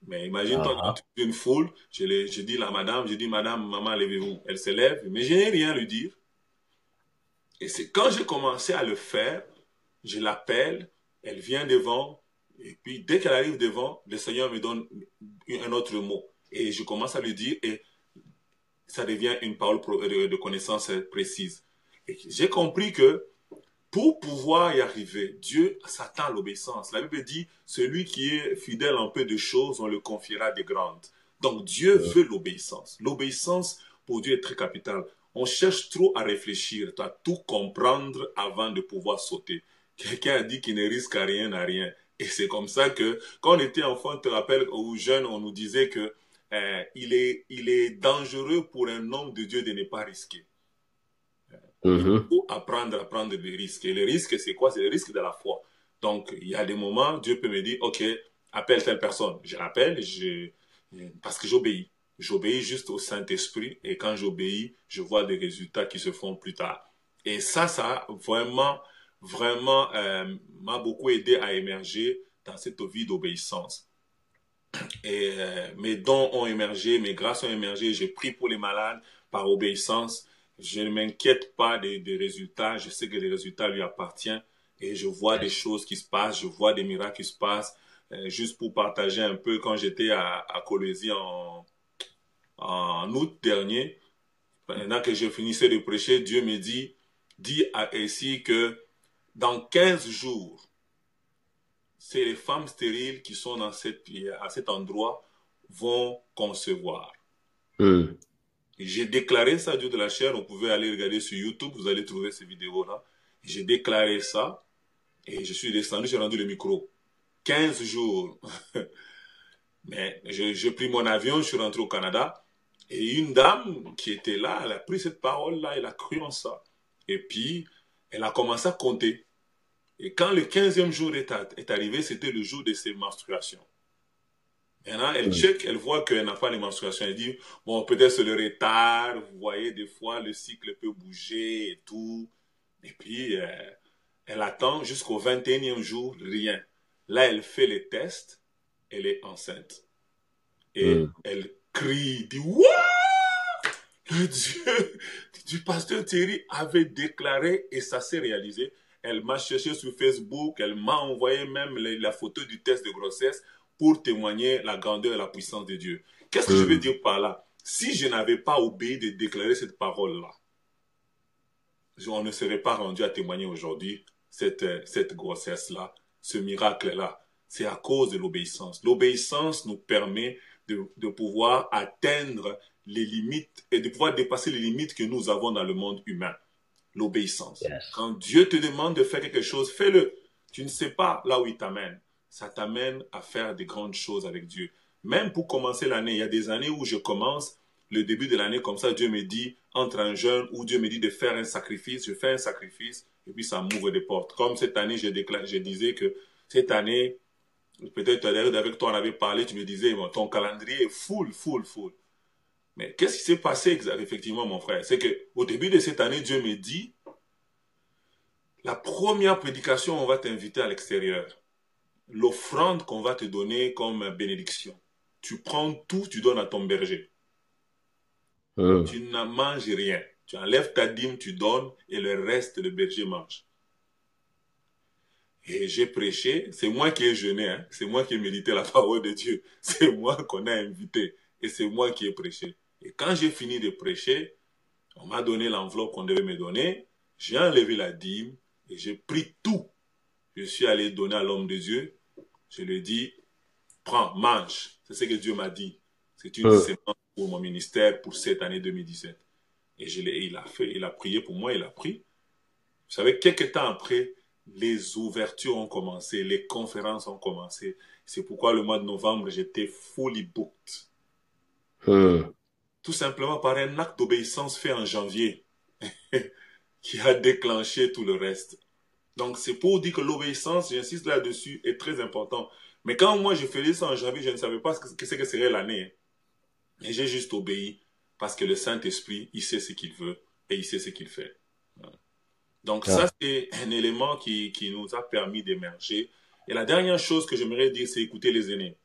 Mais imagine-toi, quand tu es une foule, je dis à madame, maman, levez-vous. Elle se lève, mais je n'ai rien à lui dire. Et c'est quand j'ai commencé à le faire, je l'appelle, elle vient devant, et puis dès qu'elle arrive devant, le Seigneur me donne un autre mot. Et je commence à lui dire, et ça devient une parole de connaissance précise. Et j'ai compris que pour pouvoir y arriver, Dieu s'attend à l'obéissance. La Bible dit, celui qui est fidèle en peu de choses, on le confiera des grandes. Donc Dieu veut l'obéissance. L'obéissance, pour Dieu, est très capitale. On cherche trop à réfléchir, à tout comprendre avant de pouvoir sauter. Quelqu'un a dit qu'il ne risque rien à rien. Et c'est comme ça que, quand on était enfant, tu te rappelles, ou jeune, on nous disait que il est dangereux pour un homme de Dieu de ne pas risquer. Il faut apprendre à prendre des risques. Et le risque, c'est quoi? C'est le risque de la foi. Donc, il y a des moments, Dieu peut me dire, OK, appelle telle personne. Je l'appelle parce que j'obéis. j'obéis juste au Saint-Esprit et quand j'obéis, je vois des résultats qui se font plus tard. Et ça a vraiment m'a beaucoup aidé à émerger dans cette vie d'obéissance. Et mes dons ont émergé, mes grâces ont émergé, j'ai pris pour les malades par obéissance. Je ne m'inquiète pas des résultats, je sais que les résultats lui appartiennent et je vois des choses qui se passent, je vois des miracles qui se passent. Juste pour partager un peu, quand j'étais à Colosie en août dernier, pendant que je finissais de prêcher, Dieu me dit ici que dans 15 jours, c'est les femmes stériles qui sont à cet endroit vont concevoir. J'ai déclaré ça, Dieu de la chair, vous pouvez aller regarder sur YouTube, vous allez trouver ces vidéos-là. J'ai déclaré ça et je suis descendu, j'ai rendu le micro. 15 jours. Mais j'ai pris mon avion, je suis rentré au Canada et une dame qui était là, elle a pris cette parole-là, elle a cru en ça. Et puis, elle a commencé à compter. Et quand le 15e jour est arrivé, c'était le jour de ses menstruations. Maintenant, elle check, elle voit qu'elle n'a pas les menstruations. Elle dit, bon, peut-être c'est le retard. Vous voyez, des fois, le cycle peut bouger et tout. Et puis, elle attend jusqu'au 21e jour, rien. Là, elle fait les tests. Elle est enceinte. Et elle crie, dit, Wouah! Le Dieu du pasteur Thierry avait déclaré et ça s'est réalisé. Elle m'a cherché sur Facebook, elle m'a envoyé même la photo du test de grossesse pour témoigner la grandeur et la puissance de Dieu. Qu'est-ce que je veux dire par là? Si je n'avais pas obéi de déclarer cette parole-là, on ne serait pas rendu à témoigner aujourd'hui cette grossesse-là, ce miracle-là. C'est à cause de l'obéissance. L'obéissance nous permet de pouvoir atteindre les limites et de pouvoir dépasser les limites que nous avons dans le monde humain. L'obéissance. Yes. Quand Dieu te demande de faire quelque chose, fais-le. Tu ne sais pas là où il t'amène. Ça t'amène à faire de grandes choses avec Dieu. Même pour commencer l'année, il y a des années où je commence le début de l'année comme ça, Dieu me dit, entre un jeûne, ou Dieu me dit de faire un sacrifice, je fais un sacrifice, et puis ça m'ouvre des portes. Comme cette année, je disais que cette année, peut-être avec toi on avait parlé, tu me disais, bon, ton calendrier est full. Mais qu'est-ce qui s'est passé effectivement, mon frère? C'est qu'au début de cette année, Dieu me dit, la première prédication, on va t'inviter à l'extérieur. L'offrande qu'on va te donner comme bénédiction. Tu prends tout, tu donnes à ton berger. Tu n'en manges rien. Tu enlèves ta dîme, tu donnes, et le reste, le berger mange. Et j'ai prêché, c'est moi qui ai jeûné, hein? C'est moi qui ai médité la parole de Dieu. C'est moi qu'on a invité, et c'est moi qui ai prêché. Et quand j'ai fini de prêcher, on m'a donné l'enveloppe qu'on devait me donner, j'ai enlevé la dîme, et j'ai pris tout. Je suis allé donner à l'homme de Dieu, je lui ai dit, prends, mange. C'est ce que Dieu m'a dit. C'est une sémence pour mon ministère pour cette année 2017. Et il a fait, il a prié pour moi, il a pris. Vous savez, quelques temps après, les ouvertures ont commencé, les conférences ont commencé. C'est pourquoi le mois de novembre, j'étais fully booked. Tout simplement par un acte d'obéissance fait en janvier qui a déclenché tout le reste. Donc, c'est pour dire que l'obéissance, j'insiste là-dessus, est très important. Mais quand moi, je faisais ça en janvier, je ne savais pas ce que serait l'année. Et j'ai juste obéi parce que le Saint-Esprit, il sait ce qu'il veut et il sait ce qu'il fait. Donc, ça, c'est un élément qui nous a permis d'émerger. Et la dernière chose que j'aimerais dire, c'est écouter les aînés.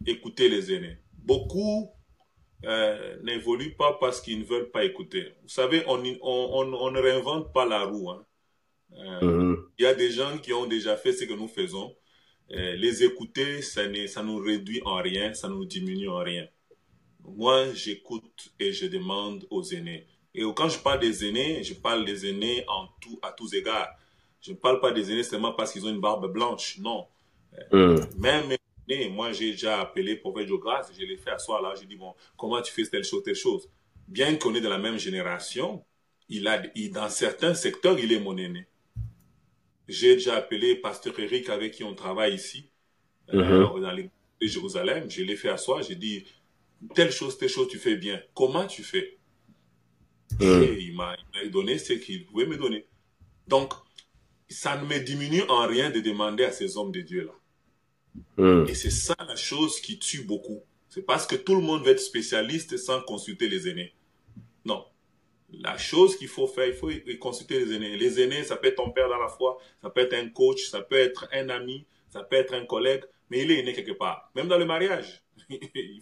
Écouter les aînés. Beaucoup n'évoluent pas parce qu'ils ne veulent pas écouter. Vous savez, on ne réinvente pas la roue. Hein. Y a des gens qui ont déjà fait ce que nous faisons. Les écouter, ça nous réduit en rien, ça nous diminue en rien. Moi, j'écoute et je demande aux aînés. Et quand je parle des aînés, je parle des aînés à tous égards. Je ne parle pas des aînés seulement parce qu'ils ont une barbe blanche, non. Même mes aînés, moi j'ai déjà appelé prophète Jogras, je l'ai fait asseoir là, j'ai dit, bon, comment tu fais telle chose. Bien qu'on est de la même génération, dans certains secteurs, il est mon aîné. J'ai déjà appelé pasteur Eric avec qui on travaille ici, dans les de Jérusalem, je l'ai fait asseoir, j'ai dit, telle chose, tu fais bien. Comment tu fais? Et il m'a donné ce qu'il pouvait me donner. Donc, ça ne me diminue en rien de demander à ces hommes de Dieu-là. Et c'est ça la chose qui tue beaucoup. C'est parce que tout le monde veut être spécialiste sans consulter les aînés. Non. La chose qu'il faut faire, il faut consulter les aînés. Les aînés, ça peut être ton père dans la foi, ça peut être un coach, ça peut être un ami, ça peut être un collègue, mais il est aîné quelque part. Même dans le mariage. Il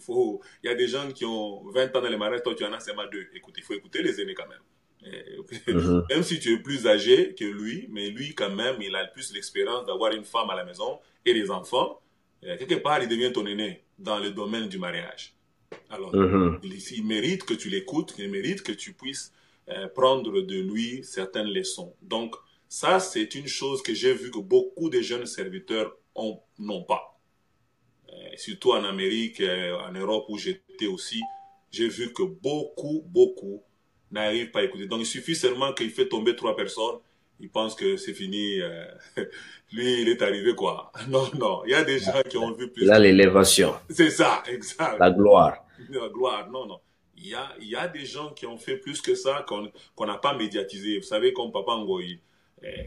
y a des gens qui ont 20 ans dans le mariage, toi tu en as seulement 2. Écoute, il faut écouter les aînés quand même. Mhm. Même si tu es plus âgé que lui, mais lui quand même, il a plus l'expérience d'avoir une femme à la maison et des enfants. Quelque part, il devient ton aîné dans le domaine du mariage. Alors, Mhm. il mérite que tu l'écoutes, il mérite que tu puisses prendre de lui certaines leçons. Donc, ça, c'est une chose que j'ai vu que beaucoup de jeunes serviteurs n'ont pas. Surtout en Amérique, en Europe où j'étais aussi, j'ai vu que beaucoup n'arrivent pas à écouter. Donc, il suffit seulement qu'il fait tomber 3 personnes, il pense que c'est fini. Lui, il est arrivé quoi. Non, non, il y a des gens qui ont vu Il plus a que... l'élévation, C'est ça, exact. la gloire. La gloire, non, non. Il y a des gens qui ont fait plus que ça qu'on n'a pas médiatisé. Vous savez, comme Papa Ngoï,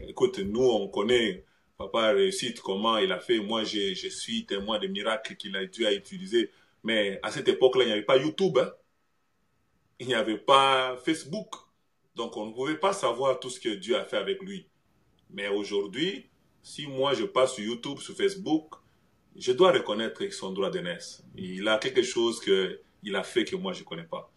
écoute, nous, on connaît Papa réussite, comment il a fait. Moi, je suis témoin des miracles qu'il a dû utiliser. Mais à cette époque-là, il n'y avait pas YouTube, hein. Il n'y avait pas Facebook. Donc, on ne pouvait pas savoir tout ce que Dieu a fait avec lui. Mais aujourd'hui, si moi, je passe sur YouTube, sur Facebook, je dois reconnaître son droit d'aînesse. Il a quelque chose qu'il a fait que moi, je ne connais pas.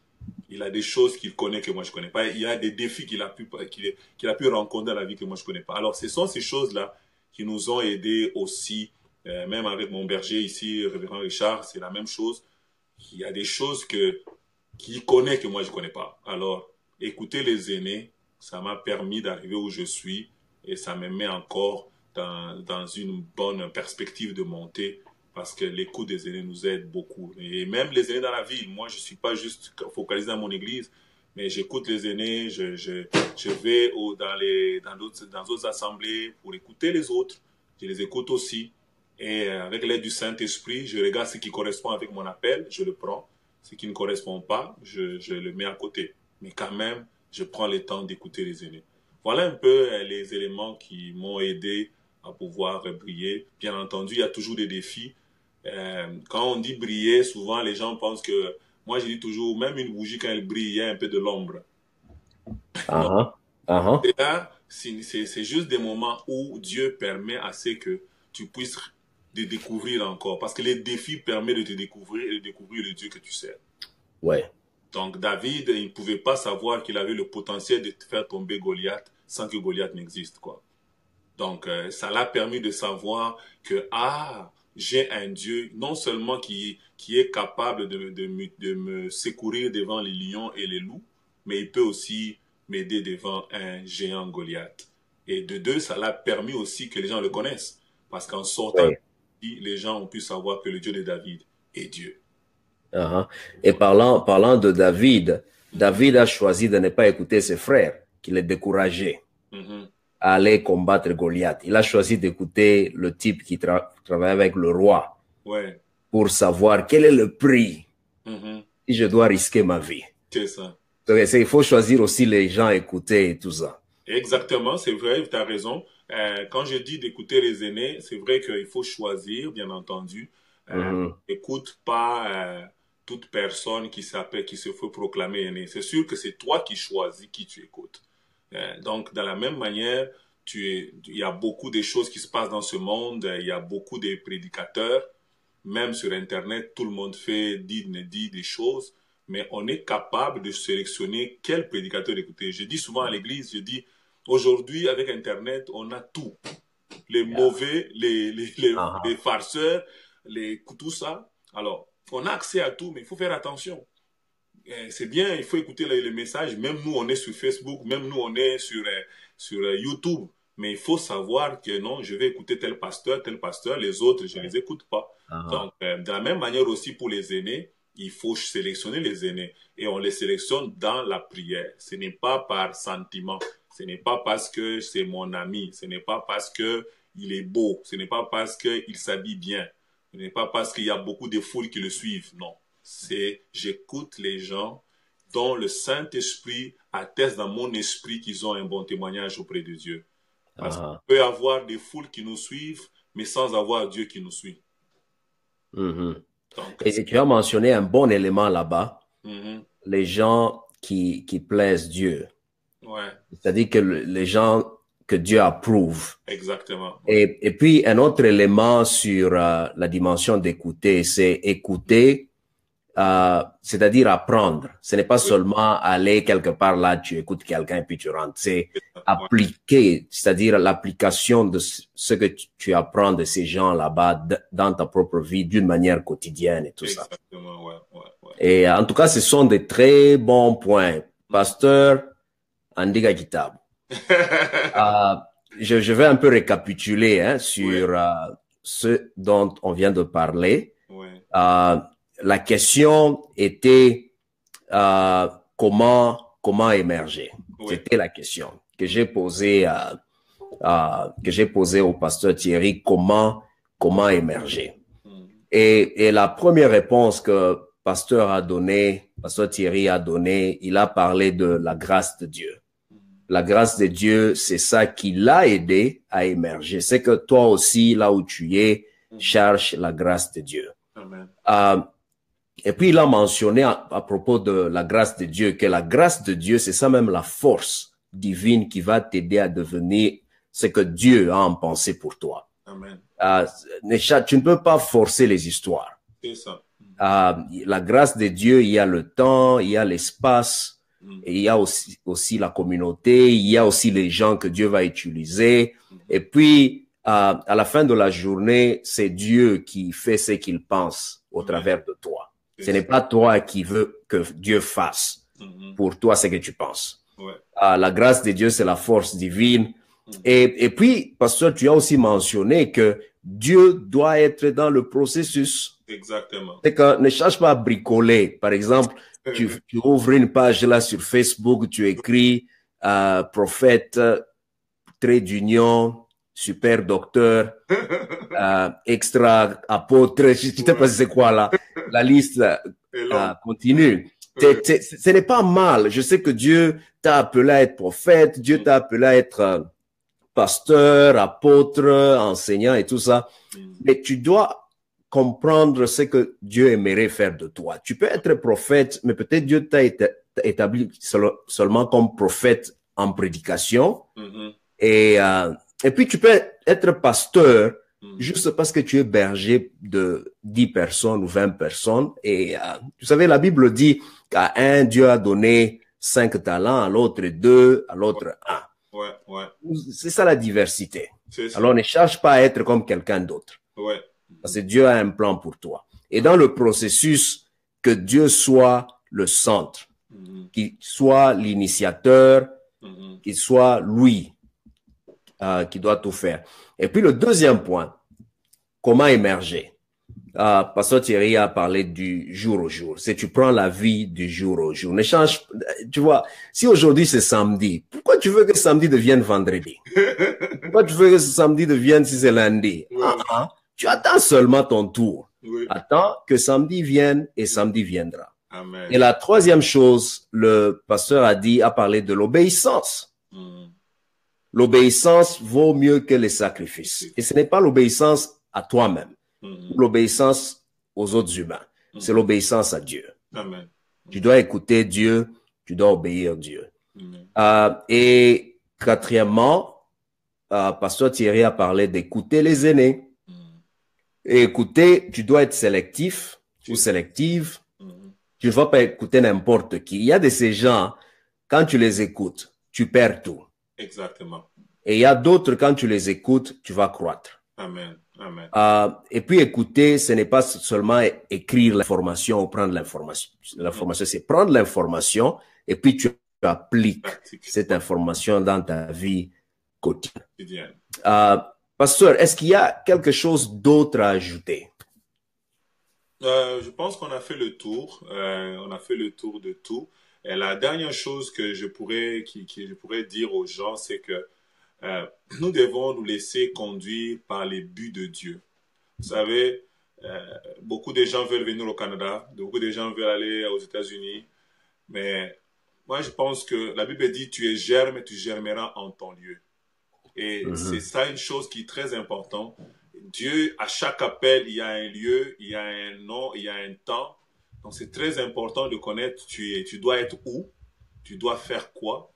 Il a des choses qu'il connaît que moi, je ne connais pas. Il a des défis qu'il a pu rencontrer dans la vie que moi, je ne connais pas. Alors, ce sont ces choses-là qui nous ont aidés aussi, même avec mon berger ici, Révérend Richard, c'est la même chose. Il y a des choses qu'il connaît que moi, je ne connais pas. Alors, écouter les aînés, ça m'a permis d'arriver où je suis et ça me met encore dans une bonne perspective de montée parce que l'écoute des aînés nous aide beaucoup. Et même les aînés dans la ville, moi, je ne suis pas juste focalisé dans mon église, mais j'écoute les aînés, je vais dans d'autres assemblées pour écouter les autres. Je les écoute aussi. Et avec l'aide du Saint-Esprit, je regarde ce qui correspond avec mon appel, je le prends. Ce qui ne correspond pas, je le mets à côté. Mais quand même, je prends le temps d'écouter les aînés. Voilà un peu les éléments qui m'ont aidé à pouvoir briller. Bien entendu, il y a toujours des défis. Quand on dit briller, souvent les gens pensent que, moi je dis toujours, même une bougie quand elle brille, il y a un peu de l'ombre. Non, Ah, ah, ah. et là, c'est juste des moments où Dieu permet à ce que tu puisses te découvrir encore. Parce que les défis permettent de te découvrir et de découvrir le Dieu que tu sers. Ouais. Donc David, il ne pouvait pas savoir qu'il avait le potentiel de faire tomber Goliath sans que Goliath n'existe, quoi. Donc ça l'a permis de savoir que j'ai un Dieu non seulement qui est capable de me secourir devant les lions et les loups, mais il peut aussi m'aider devant un géant Goliath. Et de deux, ça l'a permis aussi que les gens le connaissent. Parce qu'en sortant, Ouais. les gens ont pu savoir que le Dieu de David est Dieu. Ah, ah. Et parlant de David, David a choisi de ne pas écouter ses frères, qui le décourageaient Mhm. à aller combattre Goliath. Il a choisi d'écouter le type qui travaille avec le roi Ouais. pour savoir quel est le prix Mhm. si je dois risquer ma vie. C'est ça. Donc, il faut choisir aussi les gens à écouter et tout ça. Exactement, c'est vrai, tu as raison. Quand je dis d'écouter les aînés, c'est vrai qu'il faut choisir, bien entendu. Mhm. Écoute pas toute personne qui s'appelle, qui se fait proclamer aîné. C'est sûr que c'est toi qui choisis qui tu écoutes. Donc, de la même manière, il y a beaucoup de choses qui se passent dans ce monde. Il y a beaucoup de prédicateurs. Même sur Internet, tout le monde dit des choses. Mais on est capable de sélectionner quel prédicateur écouter. Je dis souvent à l'église, je dis, aujourd'hui, avec Internet, on a tout. Les Yeah. mauvais, les Uh-huh. farceurs, tout ça. Alors, on a accès à tout, mais il faut faire attention. C'est bien, il faut écouter les messages. Même nous, on est sur Facebook, même nous, on est sur YouTube. Mais il faut savoir que non, je vais écouter tel pasteur, les autres, je ne les écoute pas. Uh-huh. Donc, de la même manière aussi pour les aînés, il faut sélectionner les aînés. Et on les sélectionne dans la prière. Ce n'est pas par sentiment. Ce n'est pas parce que c'est mon ami. Ce n'est pas parce que il est beau. Ce n'est pas parce qu'il s'habille bien. Ce n'est pas parce qu'il y a beaucoup de foules qui le suivent. Non, c'est j'écoute les gens dont le Saint-Esprit atteste dans mon esprit qu'ils ont un bon témoignage auprès de Dieu. Parce qu'il Uh-huh. peut y avoir des foules qui nous suivent, mais sans avoir Dieu qui nous suit. Mhm. Donc, Et tu as mentionné un bon élément là-bas, mhm, les gens qui plaisent Dieu. ouais, C'est-à-dire que les gens que Dieu approuve. exactement. Ouais. Et puis, un autre élément sur la dimension d'écouter, c'est écouter, c'est-à-dire apprendre. Ce n'est pas Oui, seulement aller quelque part là, tu écoutes quelqu'un et puis tu rentres. C'est c'est ça. Ouais, appliquer, c'est-à-dire l'application de ce que tu apprends de ces gens là-bas dans ta propre vie d'une manière quotidienne et tout ça. exactement. Ouais, ouais, ouais. Et en tout cas, ce sont des très bons points. Mhm. Pasteur Andiga Kitab. Euh, je vais un peu récapituler hein, Ouais, sur ce dont on vient de parler. ouais, Euh, la question était comment émerger. ouais. C'était la question que j'ai posée au pasteur Thierry. Comment émerger. Mhm. Et la première réponse que pasteur Thierry a donnée, il a parlé de la grâce de Dieu. Mhm. La grâce de Dieu, c'est ça qui l'a aidé à émerger. C'est que toi aussi, là où tu es, Mhm. cherche la grâce de Dieu. Amen. Euh, et puis, il a mentionné à propos de la grâce de Dieu que la grâce de Dieu, c'est ça même la force divine qui va t'aider à devenir ce que Dieu a en pensée pour toi. Amen. Tu ne peux pas forcer les histoires. C'est ça. Mhm. La grâce de Dieu, il y a le temps, il y a l'espace, et il Mhm. y a aussi la communauté, il y a aussi les gens que Dieu va utiliser. Et Mhm. puis, à la fin de la journée, c'est Dieu qui fait ce qu'il pense au Amen. travers de toi. C'est Ce n'est ça. pas toi qui veux que Dieu fasse Mhm. pour toi ce que tu penses. Ouais. La grâce de Dieu, c'est la force divine. Mhm. Et puis, pasteur, tu as aussi mentionné que Dieu doit être dans le processus. Exactement. C'est que ne cherche pas à bricoler. Par exemple, tu ouvres une page là sur Facebook, tu écris prophète, trait d'union, super docteur, extra apôtre. Je ne sais pas Ouais. c'est quoi là. La liste Et long. continue. Ce n'est pas mal. Je sais que Dieu t'a appelé à être prophète, Dieu Mhm. t'a appelé à être pasteur, apôtre, enseignant et tout ça. Mhm. Mais tu dois comprendre ce que Dieu aimerait faire de toi. Tu peux être prophète, mais peut-être Dieu t'a établi seulement comme prophète en prédication. Mhm. Et puis tu peux être pasteur Mhm. juste parce que tu es berger de 10 personnes ou 20 personnes. Et vous savez, la Bible dit qu'à un, Dieu a donné 5 talents, à l'autre 2, à Ouais, l'autre 1. ouais, ouais. C'est ça la diversité. C'est Alors ça. ne cherche pas à être comme quelqu'un d'autre. Ouais. Parce Mhm. que Dieu a un plan pour toi. Et dans Amen. le processus, que Dieu soit le centre, Mhm. qu'il soit l'initiateur, Mhm. qu'il soit lui qui doit tout faire. Et puis le deuxième point, comment émerger? Pasteur Thierry a parlé du jour au jour. C'est tu prends la vie du jour au jour. Ne change, tu vois, si aujourd'hui c'est samedi, pourquoi tu veux que samedi devienne vendredi? Pourquoi tu veux que ce samedi devienne si c'est lundi? Ouais. Tu attends seulement ton tour. Oui. Attends que samedi vienne et samedi viendra. Et Amen. la troisième chose, le pasteur a parlé de l'obéissance. Mhm. L'obéissance vaut mieux que les sacrifices. Et ce n'est pas l'obéissance à toi-même, Mhm. l'obéissance aux autres humains. C'est Mhm. l'obéissance à Dieu. Amen. Tu dois écouter Dieu, tu dois obéir Dieu. Mhm. Et quatrièmement, pasteur Thierry a parlé d'écouter les aînés. Mhm. Et écouter, tu dois être sélectif ou C'est ça. sélective. Mhm. Tu ne vas pas écouter n'importe qui. Il y a de ces gens, quand tu les écoutes, tu perds tout. Exactement. Et il y a d'autres, quand tu les écoutes, tu vas croître. Amen. Amen. Et puis écouter, ce n'est pas seulement écrire l'information ou prendre l'information. Mhm. L'information, c'est prendre l'information et puis tu appliques Pratique. cette Ouais. information dans ta vie quotidienne. Quotidienne. Euh, Pasteur, est-ce qu'il y a quelque chose d'autre à ajouter? Je pense qu'on a fait le tour. On a fait le tour de tout. Et la dernière chose que je pourrais dire aux gens, c'est que euh, nous devons nous laisser conduire par les buts de Dieu. Vous savez, euh, beaucoup de gens veulent venir au Canada, beaucoup de gens veulent aller aux États-Unis, mais moi je pense que la Bible dit tu es germe et tu germeras en ton lieu. Et c'est Mhm. ça une chose qui est très importante. Dieu, à chaque appel, il y a un lieu, il y a un nom, il y a un temps. Donc c'est très important de connaître tu dois être où, tu dois faire quoi.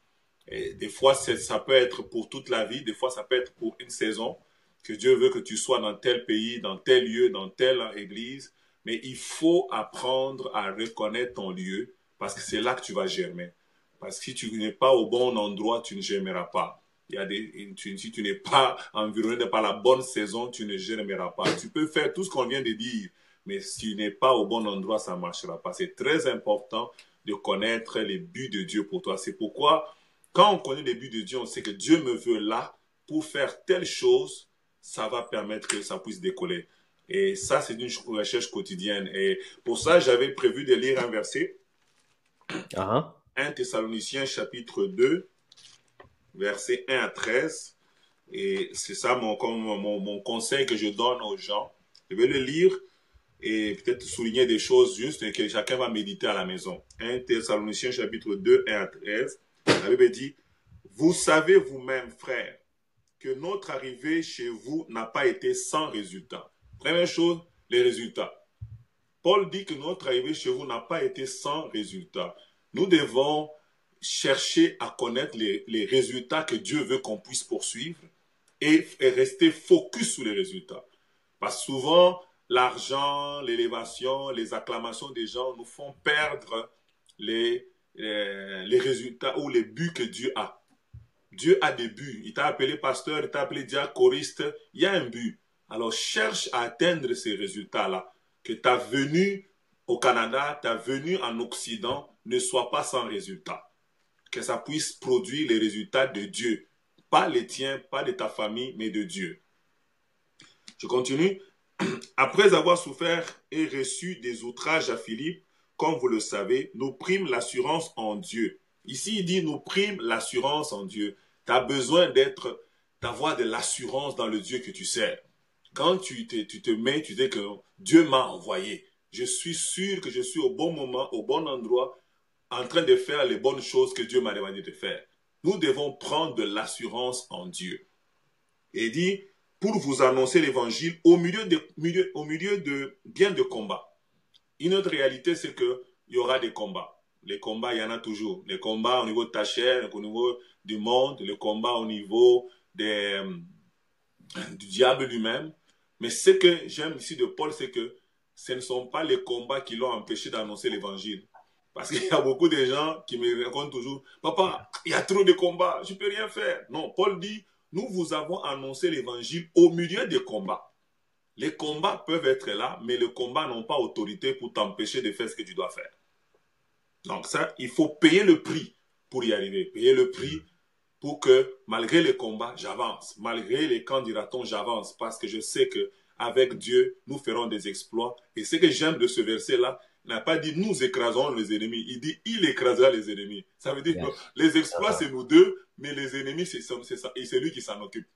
Et des fois, ça peut être pour toute la vie, des fois, ça peut être pour une saison, que Dieu veut que tu sois dans tel pays, dans tel lieu, dans telle église. Mais il faut apprendre à reconnaître ton lieu, parce que c'est là que tu vas germer. Parce que si tu n'es pas au bon endroit, tu ne germeras pas. Si tu n'es pas environné par la bonne saison, tu ne germeras pas. Tu peux faire tout ce qu'on vient de dire, mais si tu n'es pas au bon endroit, ça ne marchera pas. C'est très important de connaître les buts de Dieu pour toi. C'est pourquoi, quand on connaît les buts de Dieu, on sait que Dieu me veut là pour faire telle chose, ça va permettre que ça puisse décoller. Et ça, c'est une recherche quotidienne. Et pour ça, j'avais prévu de lire un verset. 1 Thessaloniciens chapitre 2, versets 1 à 13. Et c'est ça mon conseil que je donne aux gens. Je vais le lire et peut-être souligner des choses justes et que chacun va méditer à la maison. 1 Thessaloniciens chapitre 2, 1 à 13. La Bible dit, « Vous savez vous-même, frères, que notre arrivée chez vous n'a pas été sans résultat. » Première chose, les résultats. Paul dit que notre arrivée chez vous n'a pas été sans résultat. Nous devons chercher à connaître les résultats que Dieu veut qu'on puisse poursuivre et rester focus sur les résultats. Parce que souvent, l'argent, l'élévation, les acclamations des gens nous font perdre les résultats ou les buts que Dieu a. Dieu a des buts. Il t'a appelé pasteur, il t'a appelé diacre, choriste. Il y a un but. Alors cherche à atteindre ces résultats-là. Que ta venue au Canada, ta venue en Occident ne soit pas sans résultat. Que ça puisse produire les résultats de Dieu. Pas les tiens, pas de ta famille, mais de Dieu. Je continue. Après avoir souffert et reçu des outrages à Philippe, comme vous le savez, nous prîmes l'assurance en Dieu. Ici, il dit, nous prîmes l'assurance en Dieu. Tu as besoin d'avoir de l'assurance dans le Dieu que tu sers. Quand tu te mets, tu dis que Dieu m'a envoyé. Je suis sûr que je suis au bon moment, au bon endroit, en train de faire les bonnes choses que Dieu m'a demandé de faire. Nous devons prendre de l'assurance en Dieu. Et il dit, pour vous annoncer l'évangile au milieu de bien de combats. Une autre réalité, c'est qu'il y aura des combats. Les combats, il y en a toujours. Les combats au niveau de ta chair, au niveau du monde, le combat au niveau du diable lui-même. Mais ce que j'aime ici de Paul, c'est que ce ne sont pas les combats qui l'ont empêché d'annoncer l'évangile. Parce qu'il y a beaucoup de gens qui me racontent toujours, « Papa, il y a trop de combats, je ne peux rien faire. » Non, Paul dit, « Nous vous avons annoncé l'évangile au milieu des combats. » Les combats peuvent être là, mais les combats n'ont pas autorité pour t'empêcher de faire ce que tu dois faire. Donc ça, il faut payer le prix pour y arriver. Payer le prix pour que, malgré les combats, j'avance. Malgré les candidatons, j'avance. Parce que je sais qu'avec Dieu, nous ferons des exploits. Et ce que j'aime de ce verset-là, il n'a pas dit nous écraserons les ennemis. Il dit il écrasera les ennemis. Ça veut dire que les exploits, c'est nous deux, mais les ennemis, c'est ça. Et c'est lui qui s'en occupe.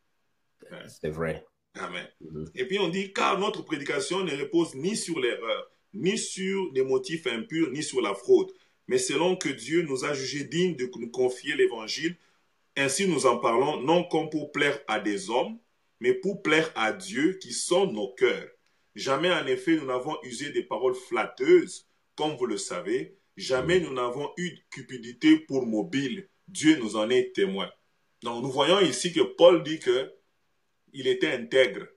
C'est vrai. Amen. Et puis on dit, car notre prédication ne repose ni sur l'erreur, ni sur des motifs impurs, ni sur la fraude, mais selon que Dieu nous a jugés dignes de nous confier l'évangile. Ainsi nous en parlons, non comme pour plaire à des hommes, mais pour plaire à Dieu qui sonde nos cœurs. Jamais en effet nous n'avons usé des paroles flatteuses, comme vous le savez. Jamais nous n'avons eu de cupidité pour mobile. Dieu nous en est témoin. Donc nous voyons ici que Paul dit que il était intègre.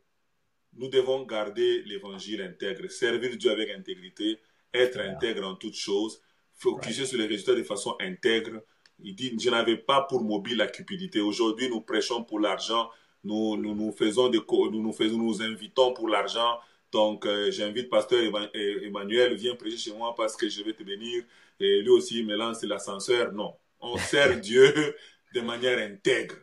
Nous devons garder l'évangile intègre, servir Dieu avec intégrité, être intègre en toutes choses, focuser sur les résultats de façon intègre. Il dit, je n'avais pas pour mobile la cupidité. Aujourd'hui, nous prêchons pour l'argent, nous invitons pour l'argent. Donc, j'invite pasteur Emmanuel, viens prêcher chez moi parce que je vais te bénir. Et lui aussi, il me lance l'ascenseur. Non, on sert Dieu de manière intègre.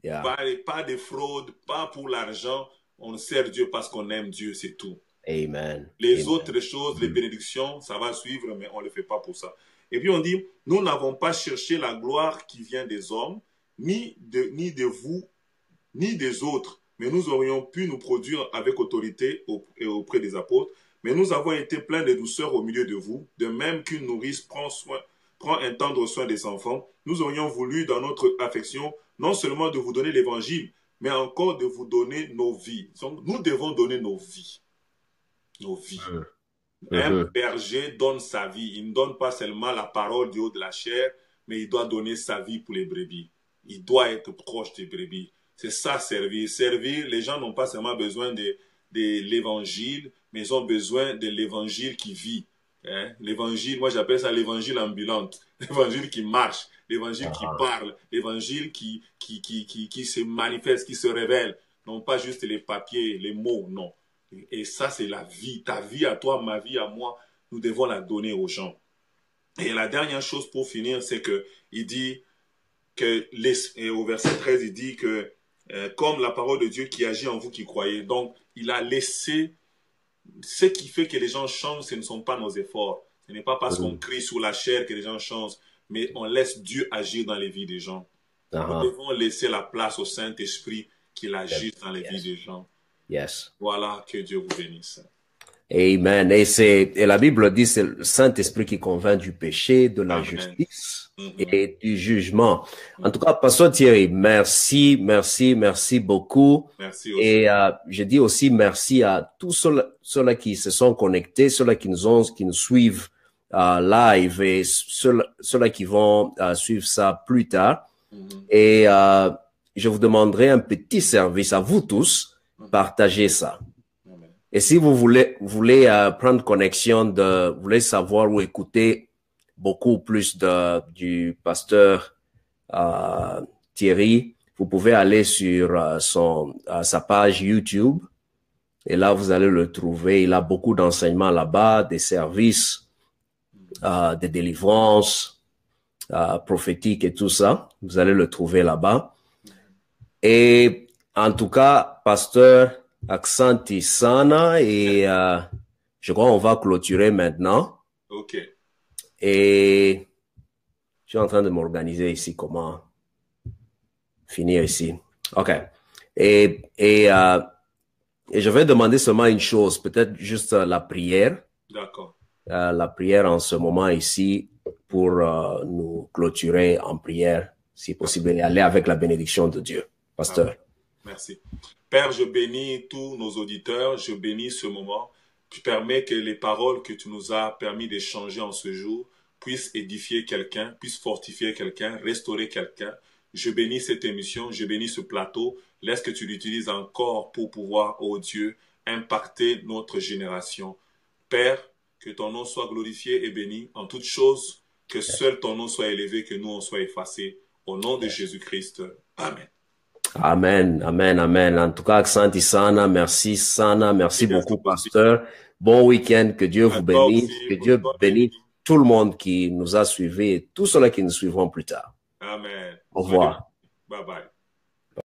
Pas de fraude, pas pour l'argent. On sert Dieu parce qu'on aime Dieu, c'est tout. Amen. Les autres choses, les bénédictions, ça va suivre, mais on ne le fait pas pour ça. Et puis on dit, nous n'avons pas cherché la gloire qui vient des hommes, ni de vous, ni des autres, mais nous aurions pu nous produire avec autorité auprès des apôtres, mais nous avons été pleins de douceur au milieu de vous, de même qu'une nourrice prend un tendre soin des enfants. Nous aurions voulu, dans notre affection, non seulement de vous donner l'évangile, mais encore de vous donner nos vies. Donc, nous devons donner nos vies. Nos vies. Un berger donne sa vie. Il ne donne pas seulement la parole du haut de la chair, mais il doit donner sa vie pour les brebis. Il doit être proche des brebis. C'est ça, servir. Servir, les gens n'ont pas seulement besoin de l'évangile, mais ils ont besoin de l'évangile qui vit. Hein? L'évangile, moi j'appelle ça l'évangile ambulante. L'évangile qui marche, l'évangile qui parle, l'évangile qui se manifeste, qui se révèle. Non pas juste les papiers, les mots, non. Et ça, c'est la vie. Ta vie à toi, ma vie à moi, nous devons la donner aux gens. Et la dernière chose pour finir, c'est que il dit que, au verset 13, il dit que comme la parole de Dieu qui agit en vous qui croyez. Donc, il a laissé ce qui fait que les gens changent, ce ne sont pas nos efforts. Ce n'est pas parce qu'on crie sur la chair que les gens changent, mais on laisse Dieu agir dans les vies des gens. Nous devons laisser la place au Saint-Esprit qu'il agisse dans les vies des gens. Voilà, que Dieu vous bénisse. Amen. Et la Bible dit c'est le Saint-Esprit qui convainc du péché, de la justice et du jugement. En tout cas, Pasteur Thierry, merci beaucoup. Merci aussi. Et je dis aussi merci à tous ceux-là qui se sont connectés, ceux-là qui nous suivent live et ceux-là qui vont suivre ça plus tard. Et je vous demanderai un petit service à vous tous. Partagez ça. Et si vous voulez prendre connexion vous voulez savoir ou écouter beaucoup plus du pasteur Thierry, vous pouvez aller sur sa page YouTube et là vous allez le trouver. Il a beaucoup d'enseignements là-bas, des services, de délivrance prophétique et tout ça. Vous allez le trouver là-bas. Et en tout cas, pasteur Asante Sana, et je crois qu'on va clôturer maintenant. Ok. Et je suis en train de m'organiser ici, comment finir ici. Ok. Et je vais demander seulement une chose, peut-être juste la prière. D'accord. La prière en ce moment ici pour nous clôturer en prière, si possible, et aller avec la bénédiction de Dieu. Pasteur. Amen. Merci. Père, je bénis tous nos auditeurs, je bénis ce moment. Tu permets que les paroles que tu nous as permis d'échanger en ce jour puissent édifier quelqu'un, puissent fortifier quelqu'un, restaurer quelqu'un. Je bénis cette émission, je bénis ce plateau. Laisse que tu l'utilises encore pour pouvoir, oh Dieu, impacter notre génération. Père, que ton nom soit glorifié et béni en toutes choses, que seul ton nom soit élevé, que nous on soit effacés. Au nom de Jésus-Christ. Amen. Amen, amen, amen. En tout cas, Asante Sana, merci Sana, merci beaucoup, pasteur. Bon week-end, que Dieu vous bénisse, que Dieu bénisse tout le monde qui nous a suivis et tous ceux-là qui nous suivront plus tard. Amen. Au revoir. Bye bye.